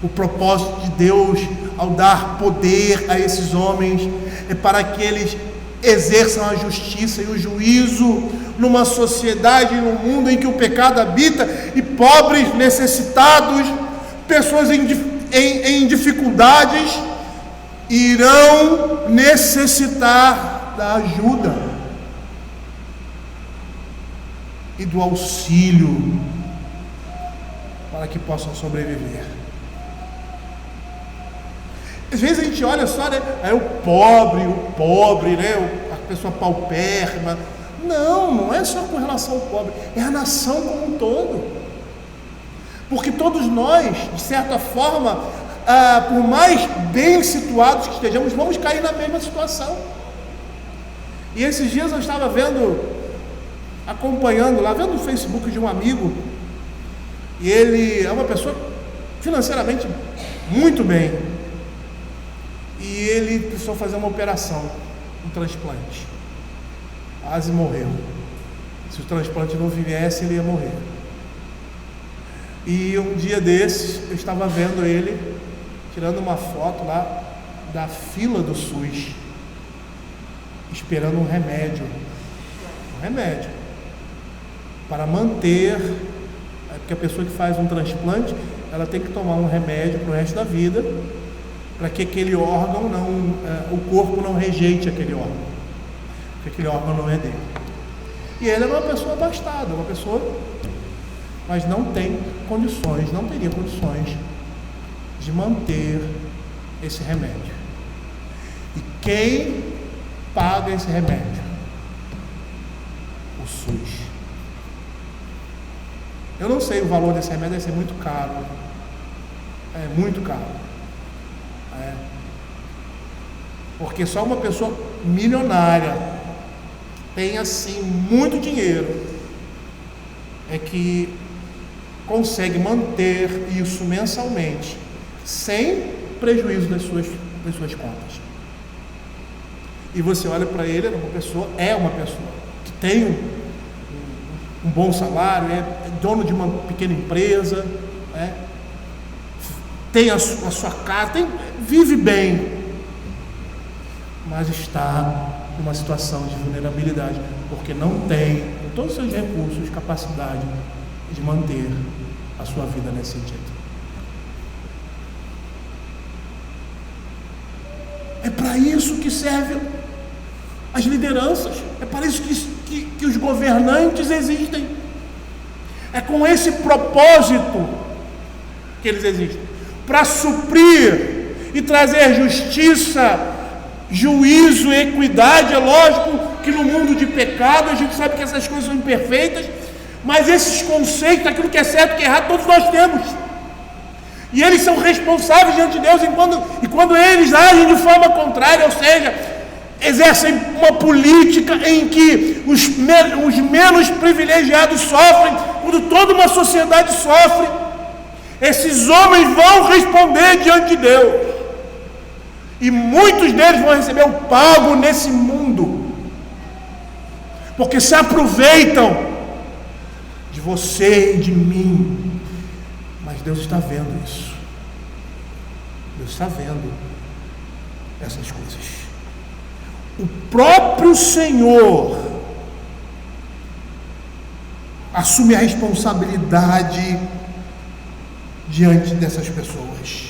O propósito de Deus, ao dar poder a esses homens, é para que eles exerçam a justiça e o juízo numa sociedade, num mundo em que o pecado habita, e pobres, necessitados, pessoas em dificuldades, irão necessitar da ajuda e do auxílio para que possam sobreviver. Às vezes a gente olha só, é o pobre, a pessoa paupérrima. Não é só com relação ao pobre, é a nação como um todo. Porque todos nós, de certa forma, por mais bem situados que estejamos, vamos cair na mesma situação. E esses dias eu estava acompanhando lá, vendo no Facebook de um amigo, E ele é uma pessoa financeiramente muito bem. E ele precisou fazer uma operação, um transplante. Quase morreu. Se o transplante não viesse, ele ia morrer. E um dia desses, eu estava vendo ele tirando uma foto lá da fila do SUS, esperando um remédio para manter, porque a pessoa que faz um transplante, ela tem que tomar um remédio para o resto da vida, para que aquele órgão o corpo não rejeite aquele órgão, porque aquele órgão não é dele. E ele era uma pessoa abastada, mas não teria condições de manter esse remédio. E quem paga esse remédio? O SUS. Eu não sei o valor desse remédio, deve ser muito caro. É muito caro. Porque só uma pessoa milionária tem assim muito dinheiro é que consegue manter isso mensalmente sem prejuízo das suas contas. E você olha para ele, é uma pessoa que tem um bom salário, é dono de uma pequena empresa, tem a sua casa, vive bem, mas está numa situação de vulnerabilidade, porque não tem, com todos os seus recursos, capacidade de manter a sua vida nesse sentido. É para isso que servem as lideranças, é para isso que os governantes existem. É com esse propósito que eles existem, para suprir e trazer justiça, juízo e equidade. É lógico que no mundo de pecado a gente sabe que essas coisas são imperfeitas, mas esses conceitos, aquilo que é certo e que é errado, todos nós temos. E eles são responsáveis diante de Deus, e quando eles agem de forma contrária, ou seja, exercem uma política em que os menos privilegiados sofrem, quando toda uma sociedade sofre, esses homens vão responder diante de Deus. E muitos deles vão receber o pago nesse mundo, porque se aproveitam de você e de mim. Mas Deus está vendo isso. Deus está vendo essas coisas. O próprio Senhor assume a responsabilidade diante dessas pessoas.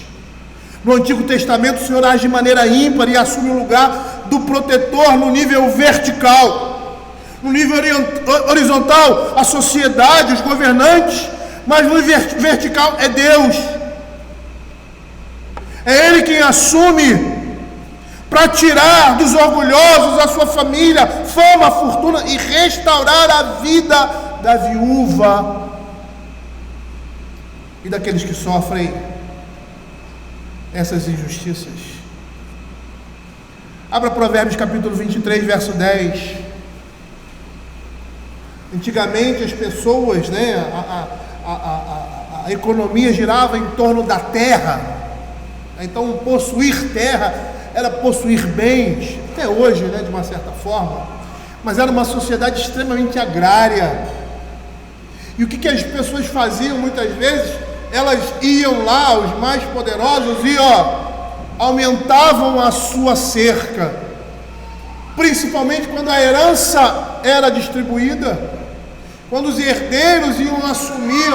No Antigo Testamento, o Senhor age de maneira ímpar e assume o lugar do protetor no nível vertical. No nível horizontal, a sociedade, os governantes, mas no vertical é Deus. É Ele quem assume para tirar dos orgulhosos a sua família, fama, fortuna e restaurar a vida da viúva e daqueles que sofrem essas injustiças. Abra Provérbios capítulo 23, verso 10. Antigamente as pessoas, a economia girava em torno da terra. Então possuir terra era possuir bens, até hoje, de uma certa forma, mas era uma sociedade extremamente agrária. E o que as pessoas faziam muitas vezes? Elas iam lá, os mais poderosos, e aumentavam a sua cerca, principalmente quando a herança era distribuída, quando os herdeiros iam assumir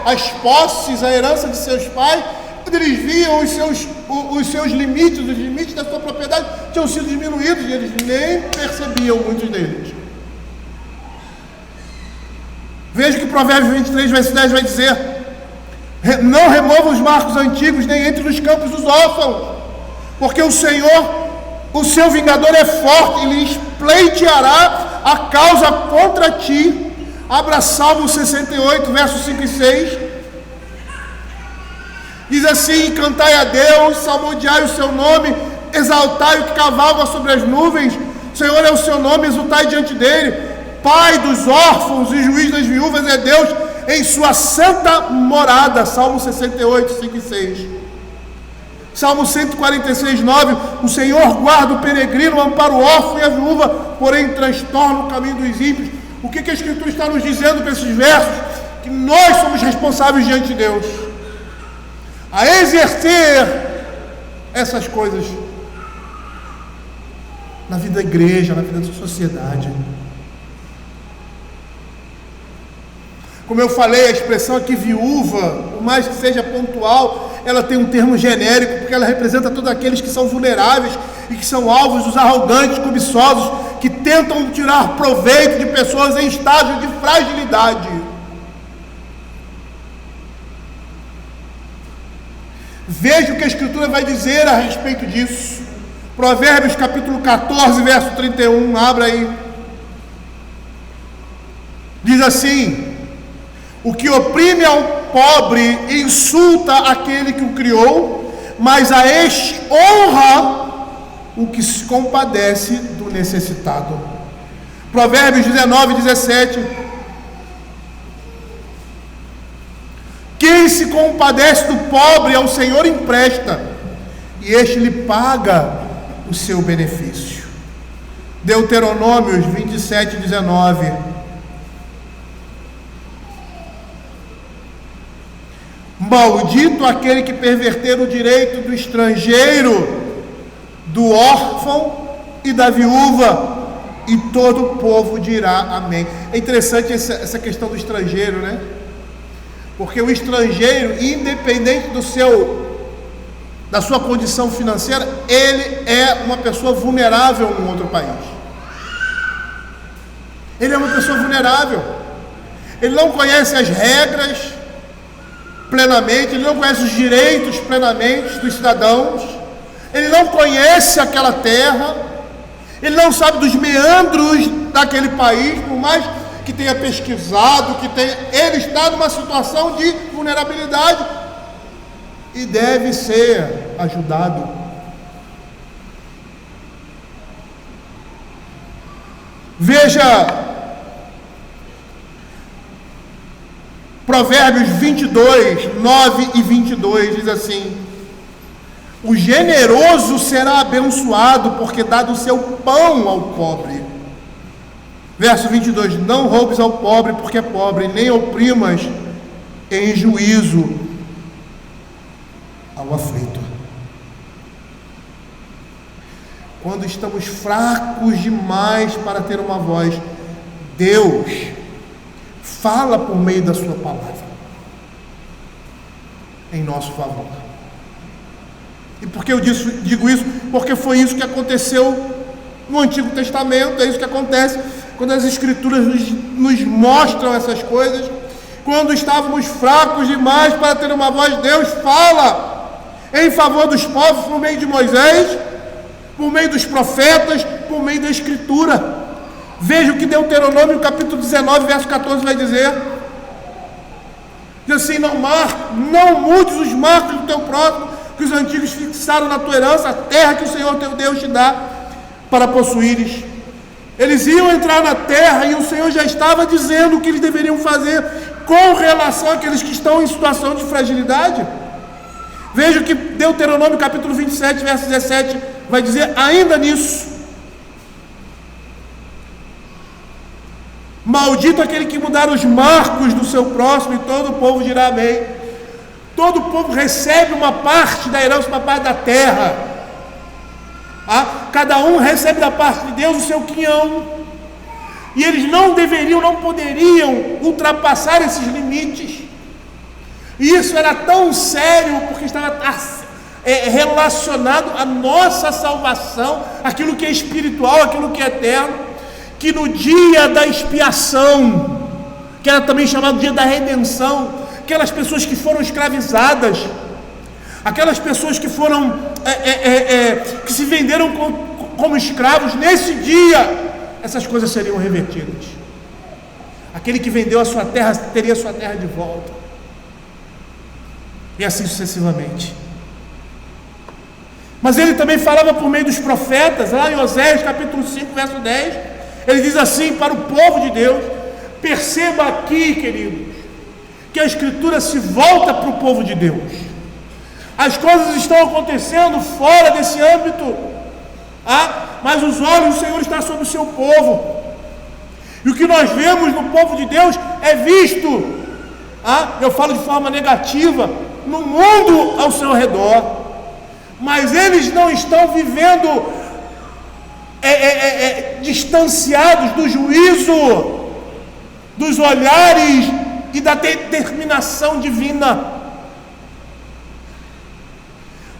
as posses, a herança de seus pais. Quando eles viam os seus limites, os limites da sua propriedade tinham sido diminuídos, e eles nem percebiam, muitos deles. Veja que Provérbios 23, verso 10 vai dizer: não remova os marcos antigos, nem entre nos campos dos órfãos, porque o Senhor, o seu vingador, é forte, e lhes pleiteará a causa contra ti. Abra Salmo 68, versos 5 e 6. Diz assim: cantai a Deus, salmodiai o seu nome, exaltai o que cavalga sobre as nuvens. O Senhor é o seu nome, exultai diante dele. Pai dos órfãos e juiz das viúvas é Deus. em sua santa morada. Salmo 68, 5 e 6. Salmo 146, 9. O Senhor guarda o peregrino, ampara o órfão e a viúva, porém transtorna o caminho dos ímpios. O que a Escritura está nos dizendo com esses versos? Que nós somos responsáveis diante de Deus a exercer essas coisas na vida da igreja, na vida da sociedade. Como eu falei, a expressão aqui viúva, por mais que seja pontual, ela tem um termo genérico, porque ela representa todos aqueles que são vulneráveis e que são alvos dos arrogantes, cobiçosos, que tentam tirar proveito de pessoas em estágio de fragilidade. Veja o que a Escritura vai dizer a respeito disso. Provérbios capítulo 14, verso 31, abra aí. Diz assim: o que oprime ao pobre insulta aquele que o criou, mas a este honra o que se compadece do necessitado. Provérbios 19, 17. Quem se compadece do pobre ao Senhor empresta, e este lhe paga o seu benefício. Deuteronômios 27, 19. Maldito aquele que perverter o direito do estrangeiro, do órfão e da viúva, e todo o povo dirá amém. É interessante essa questão do estrangeiro, né? Porque o estrangeiro, independente da sua condição financeira, ele é uma pessoa vulnerável num outro país. Ele é uma pessoa vulnerável. Ele não conhece as regras plenamente, ele não conhece os direitos plenamente dos cidadãos, ele não conhece aquela terra, ele não sabe dos meandros daquele país, por mais que tenha pesquisado, ele está numa situação de vulnerabilidade e deve ser ajudado. Veja Provérbios 22, 9 e 22, diz assim: o generoso será abençoado, porque dá do seu pão ao pobre. Verso 22, não roubes ao pobre, porque é pobre, nem oprimas em juízo ao aflito. Quando estamos fracos demais para ter uma voz, Deus fala por meio da sua palavra em nosso favor. E por que eu digo isso? Porque foi isso que aconteceu no Antigo Testamento. É isso que acontece quando as Escrituras nos mostram essas coisas. Quando estávamos fracos demais para ter uma voz, Deus fala em favor dos povos por meio de Moisés, por meio dos profetas, por meio da Escritura. Veja o que Deuteronômio capítulo 19, verso 14 vai dizer. Diz assim: não mudes os marcos do teu próximo, que os antigos fixaram na tua herança, a terra que o Senhor teu Deus te dá para possuíres. Eles iam entrar na terra e o Senhor já estava dizendo o que eles deveriam fazer com relação àqueles que estão em situação de fragilidade. Veja o que Deuteronômio capítulo 27, verso 17 vai dizer ainda nisso: maldito aquele que mudar os marcos do seu próximo, e todo o povo dirá amém. Todo o povo recebe uma parte da herança, uma parte da terra. Cada um recebe da parte de Deus o seu quinhão. E eles não poderiam ultrapassar esses limites. E isso era tão sério, porque estava relacionado à nossa salvação, aquilo que é espiritual, aquilo que é eterno, que no dia da expiação, que era também chamado dia da redenção, aquelas pessoas que foram escravizadas, aquelas pessoas que foram que se venderam como escravos, nesse dia essas coisas seriam revertidas. Aquele que vendeu a sua terra teria a sua terra de volta, e assim sucessivamente. Mas ele também falava por meio dos profetas, lá em Oséias capítulo 5, verso 10, ele diz assim para o povo de Deus. Perceba aqui, queridos, que a Escritura se volta para o povo de Deus. As coisas estão acontecendo fora desse âmbito, mas os olhos do Senhor estão sobre o seu povo. E o que nós vemos no povo de Deus é visto, eu falo de forma negativa, no mundo ao seu redor. Mas eles não estão vivendo distanciados do juízo, dos olhares e da determinação divina.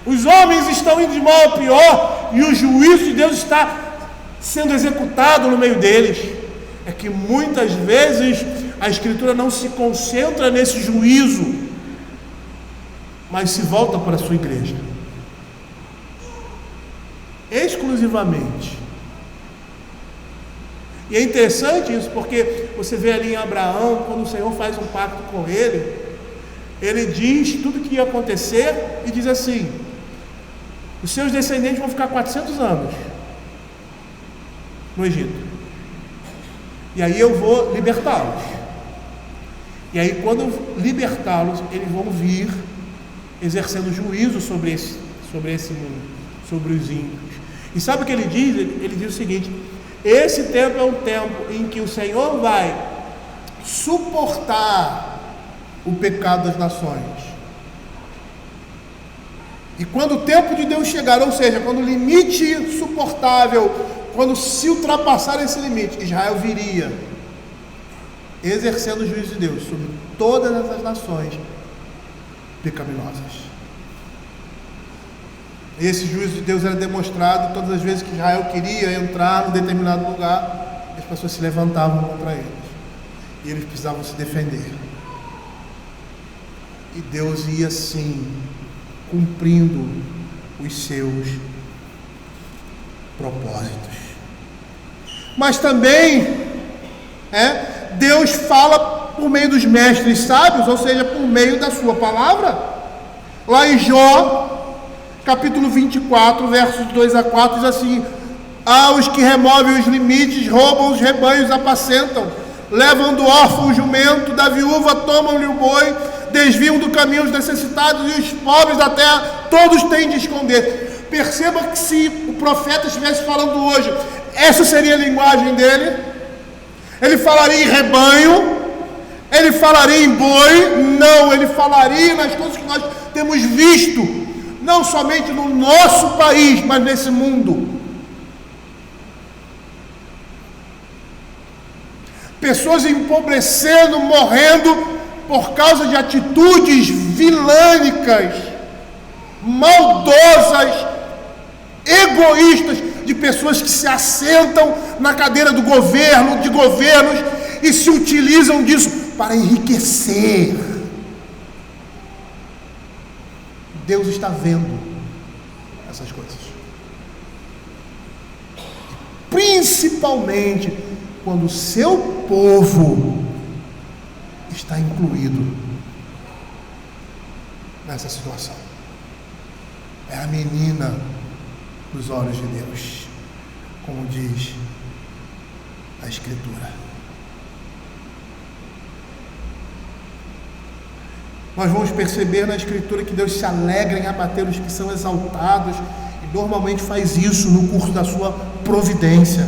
Os homens estão indo de mal a pior e o juízo de Deus está sendo executado no meio deles. É que muitas vezes a Escritura não se concentra nesse juízo, mas se volta para a sua igreja exclusivamente. E é interessante isso, porque você vê ali em Abraão, quando o Senhor faz um pacto com ele diz tudo o que ia acontecer e diz assim: os seus descendentes vão ficar 400 anos no Egito, e aí eu vou libertá-los. E aí, quando eu libertá-los, eles vão vir exercendo juízo sobre esse mundo, sobre os ímpios. E sabe o que ele diz? Ele diz o seguinte: esse tempo é um tempo em que o Senhor vai suportar o pecado das nações. E quando o tempo de Deus chegar, ou seja, quando o limite suportável, quando se ultrapassar esse limite, Israel viria exercendo o juízo de Deus sobre todas essas nações pecaminosas. Esse juízo de Deus era demonstrado todas as vezes que Israel queria entrar num determinado lugar, as pessoas se levantavam contra eles e eles precisavam se defender. E Deus ia assim cumprindo os seus propósitos. Mas também Deus fala por meio dos mestres sábios, ou seja, por meio da sua palavra. Lá em Jó capítulo 24, versos 2 a 4, diz assim: aos que removem os limites, roubam os rebanhos, apacentam, levam do órfão o jumento, da viúva tomam-lhe o boi, desviam do caminho os necessitados e os pobres da terra, todos têm de esconder. Perceba que se o profeta estivesse falando hoje, essa seria a linguagem dele. Ele falaria em rebanho, ele falaria em boi, não, ele falaria nas coisas que nós temos visto, não somente no nosso país, mas nesse mundo. Pessoas empobrecendo, morrendo por causa de atitudes vilânicas, maldosas, egoístas, de pessoas que se assentam na cadeira do governo, de governos, e se utilizam disso para enriquecer. Deus está vendo essas coisas, principalmente quando o seu povo está incluído nessa situação. É a menina dos olhos de Deus, como diz a Escritura. Nós vamos perceber na Escritura que Deus se alegra em abater os que são exaltados, e normalmente faz isso no curso da sua providência.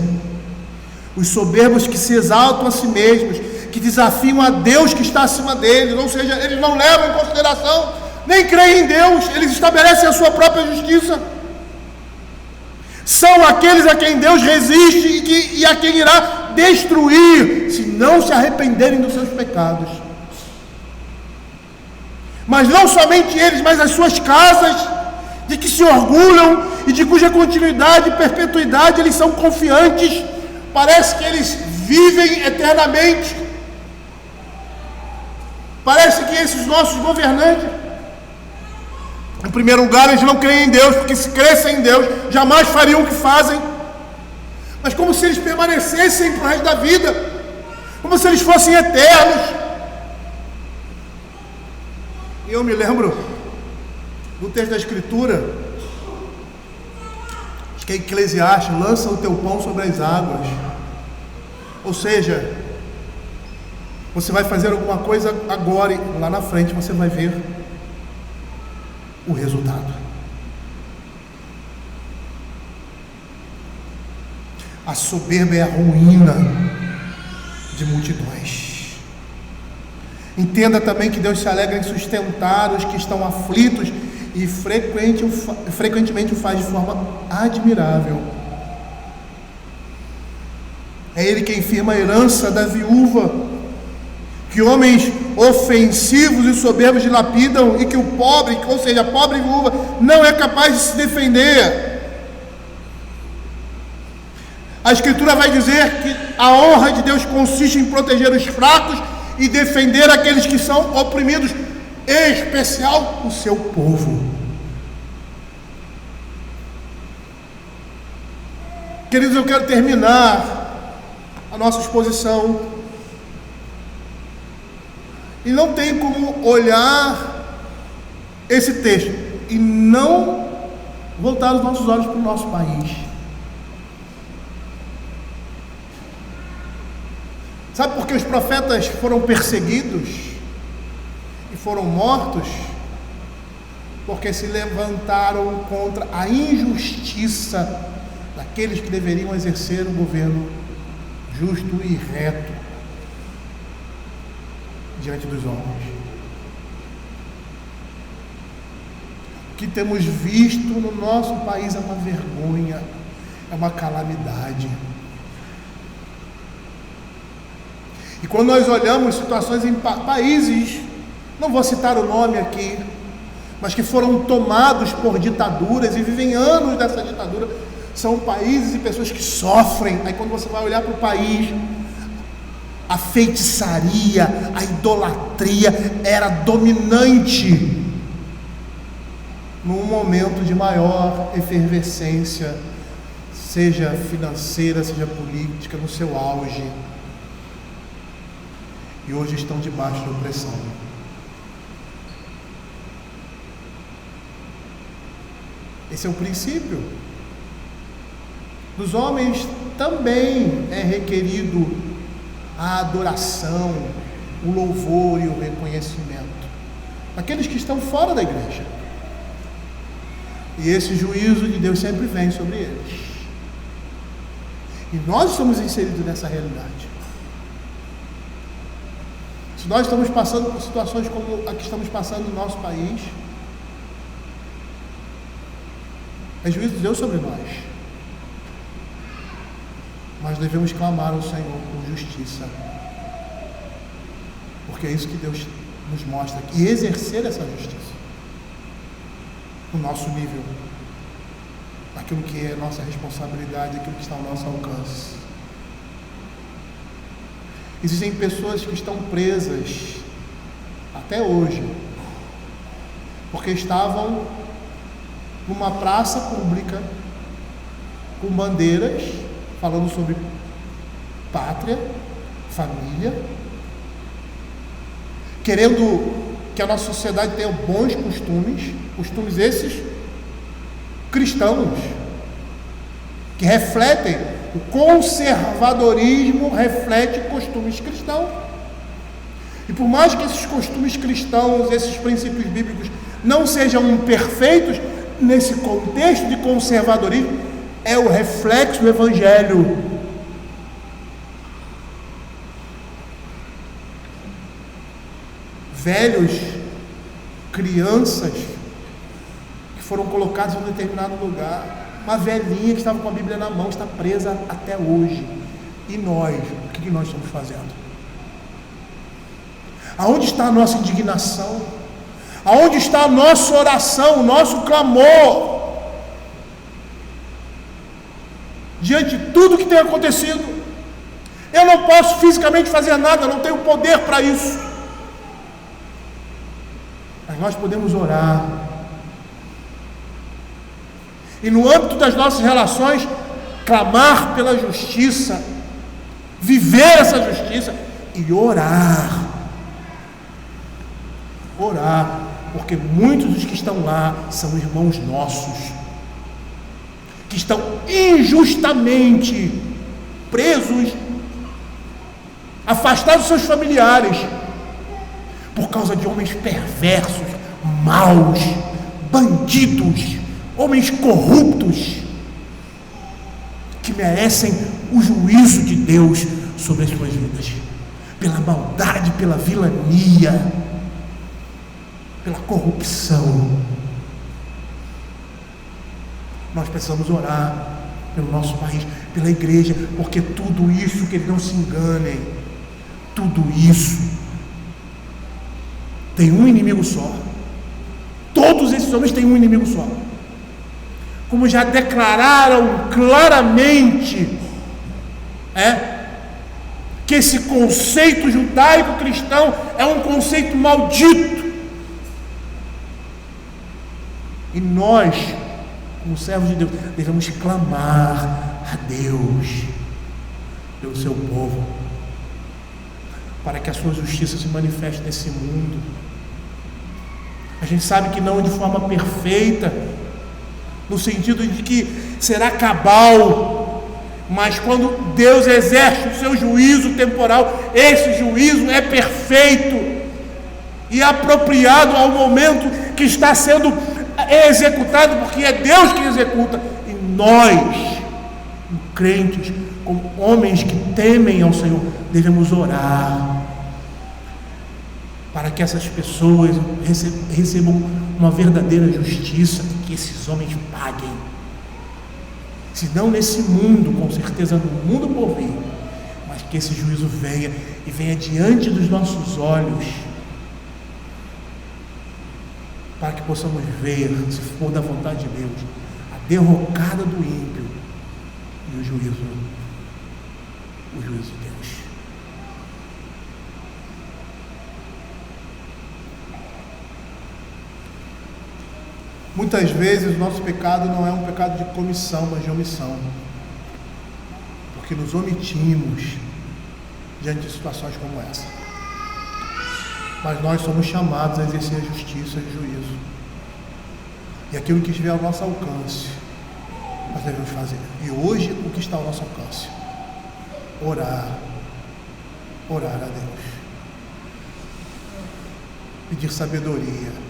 Os soberbos que se exaltam a si mesmos, que desafiam a Deus que está acima deles, ou seja, eles não levam em consideração, nem creem em Deus, eles estabelecem a sua própria justiça. São aqueles a quem Deus resiste e a quem irá destruir, se não se arrependerem dos seus pecados. Mas não somente eles, mas as suas casas, de que se orgulham e de cuja continuidade e perpetuidade eles são confiantes. Parece que eles vivem eternamente. Parece que esses nossos governantes, em primeiro lugar, eles não creem em Deus, porque se crescem em Deus, jamais fariam o que fazem. Mas como se eles permanecessem para o resto da vida, como se eles fossem eternos. E eu me lembro do texto da Escritura, acho que é Eclesiastes: lança o teu pão sobre as águas. Ou seja, Você vai fazer alguma coisa agora e lá na frente você vai ver o resultado. A soberba é a ruína de multidões. Entenda também que Deus se alegra em sustentar os que estão aflitos e frequentemente o faz de forma admirável. É Ele quem firma a herança da viúva, que homens ofensivos e soberbos dilapidam, e que o pobre, ou seja, a pobre viúva, não é capaz de se defender. A Escritura vai dizer que a honra de Deus consiste em proteger os fracos e defender aqueles que são oprimidos, em especial o seu povo. Queridos, eu quero terminar a nossa exposição, e não tem como olhar esse texto e não voltar os nossos olhos para o nosso país. Sabe por que os profetas foram perseguidos e foram mortos? Porque se levantaram contra a injustiça daqueles que deveriam exercer um governo justo e reto diante dos homens. O que temos visto no nosso país é uma vergonha, é uma calamidade. E quando nós olhamos situações em países, não vou citar o nome aqui, mas que foram tomados por ditaduras e vivem anos dessa ditadura, são países e pessoas que sofrem. Aí quando você vai olhar para o país, a feitiçaria, a idolatria era dominante num momento de maior efervescência, seja financeira, seja política, no seu auge. E hoje estão debaixo da opressão. Esse é o princípio. Dos homens também é requerido a adoração, o louvor e o reconhecimento. Aqueles que estão fora da igreja. E esse juízo de Deus sempre vem sobre eles. E nós estamos inseridos nessa realidade. Se nós estamos passando por situações como a que estamos passando no nosso país, é juízo de Deus sobre nós. Mas devemos clamar ao Senhor por justiça, porque é isso que Deus nos mostra, e exercer essa justiça no nosso nível, aquilo que é nossa responsabilidade, aquilo que está ao nosso alcance. Existem pessoas que estão presas até hoje, porque estavam numa praça pública com bandeiras falando sobre pátria, família, querendo que a nossa sociedade tenha bons costumes esses cristãos, que refletem, o conservadorismo reflete costumes cristãos. E por mais que esses costumes cristãos, esses princípios bíblicos não sejam perfeitos, nesse contexto de conservadorismo, é o reflexo do Evangelho. Velhos, crianças que foram colocados em um determinado lugar, uma velhinha que estava com a Bíblia na mão, está presa até hoje. E nós, o que nós estamos fazendo? Aonde está a nossa indignação? Aonde está a nossa oração, o nosso clamor? Diante de tudo que tem acontecido, eu não posso fisicamente fazer nada, eu não tenho poder para isso. Mas nós podemos orar. E no âmbito das nossas relações, clamar pela justiça, viver essa justiça e orar. Orar, porque muitos dos que estão lá são irmãos nossos, que estão injustamente presos, afastar dos seus familiares, por causa de homens perversos, maus, bandidos, homens corruptos, que merecem o juízo de Deus sobre as suas vidas, pela maldade, pela vilania, pela corrupção. Nós precisamos orar pelo nosso país, pela igreja, porque tudo isso, que eles não se enganem, tudo isso tem um inimigo só. Todos esses homens têm um inimigo só. Como já declararam claramente, que esse conceito judaico-cristão é um conceito maldito. E nós, como servos de Deus, devemos clamar a Deus pelo seu povo, para que a sua justiça se manifeste nesse mundo. A gente sabe que não de forma perfeita, no sentido de que será cabal, mas quando Deus exerce o seu juízo temporal, esse juízo é perfeito e apropriado ao momento que está sendo executado, porque é Deus que executa. E nós, crentes, como homens que temem ao Senhor, devemos orar para que essas pessoas recebam uma verdadeira justiça, que esses homens paguem, se não nesse mundo, com certeza no mundo por vir, mas que esse juízo venha, e venha diante dos nossos olhos, para que possamos ver, se for da vontade de Deus, a derrocada do ímpio e o juízo de Deus. Muitas vezes o nosso pecado não é um pecado de comissão, mas de omissão, porque nos omitimos diante de situações como essa. Mas nós somos chamados a exercer a justiça e o juízo, e aquilo que estiver ao nosso alcance nós devemos fazer. E hoje o que está ao nosso alcance? Orar a Deus, pedir sabedoria,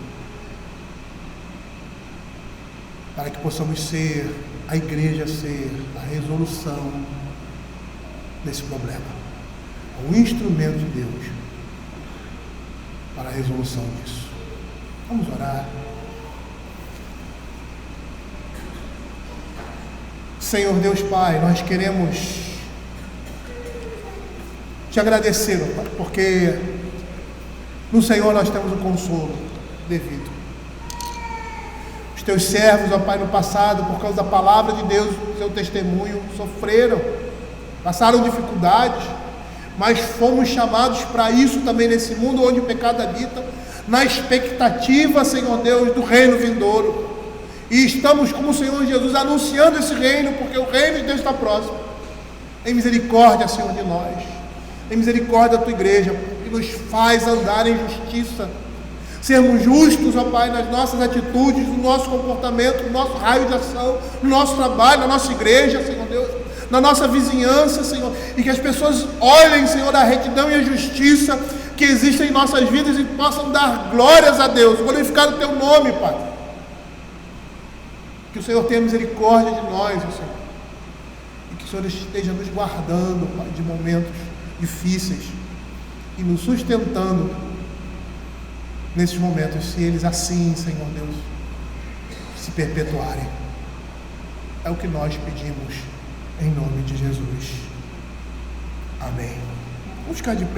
para que possamos ser, a igreja ser a resolução desse problema, o instrumento de Deus para a resolução disso. Vamos orar. Senhor Deus Pai, nós queremos te agradecer, Pai, porque no Senhor nós temos o consolo devido. Os teus servos, ó Pai, no passado, por causa da palavra de Deus, do seu testemunho, sofreram, passaram dificuldades, mas fomos chamados para isso também nesse mundo onde o pecado habita, na expectativa, Senhor Deus, do reino vindouro. E estamos, como o Senhor Jesus, anunciando esse reino, porque o reino de Deus está próximo. Tem misericórdia, Senhor, de nós. Tem misericórdia da tua igreja, que nos faz andar em justiça, sermos justos, ó Pai, nas nossas atitudes, no nosso comportamento, no nosso raio de ação, no nosso trabalho, na nossa igreja, Senhor Deus, na nossa vizinhança, Senhor, e que as pessoas olhem, Senhor, a retidão e a justiça que existem em nossas vidas e possam dar glórias a Deus, glorificar o teu nome, Pai. Que o Senhor tenha misericórdia de nós, ó Senhor, e que o Senhor esteja nos guardando, Pai, de momentos difíceis e nos sustentando nesses momentos, se eles assim, Senhor Deus, se perpetuarem. É o que nós pedimos em nome de Jesus. Amém. Vamos ficar de pé.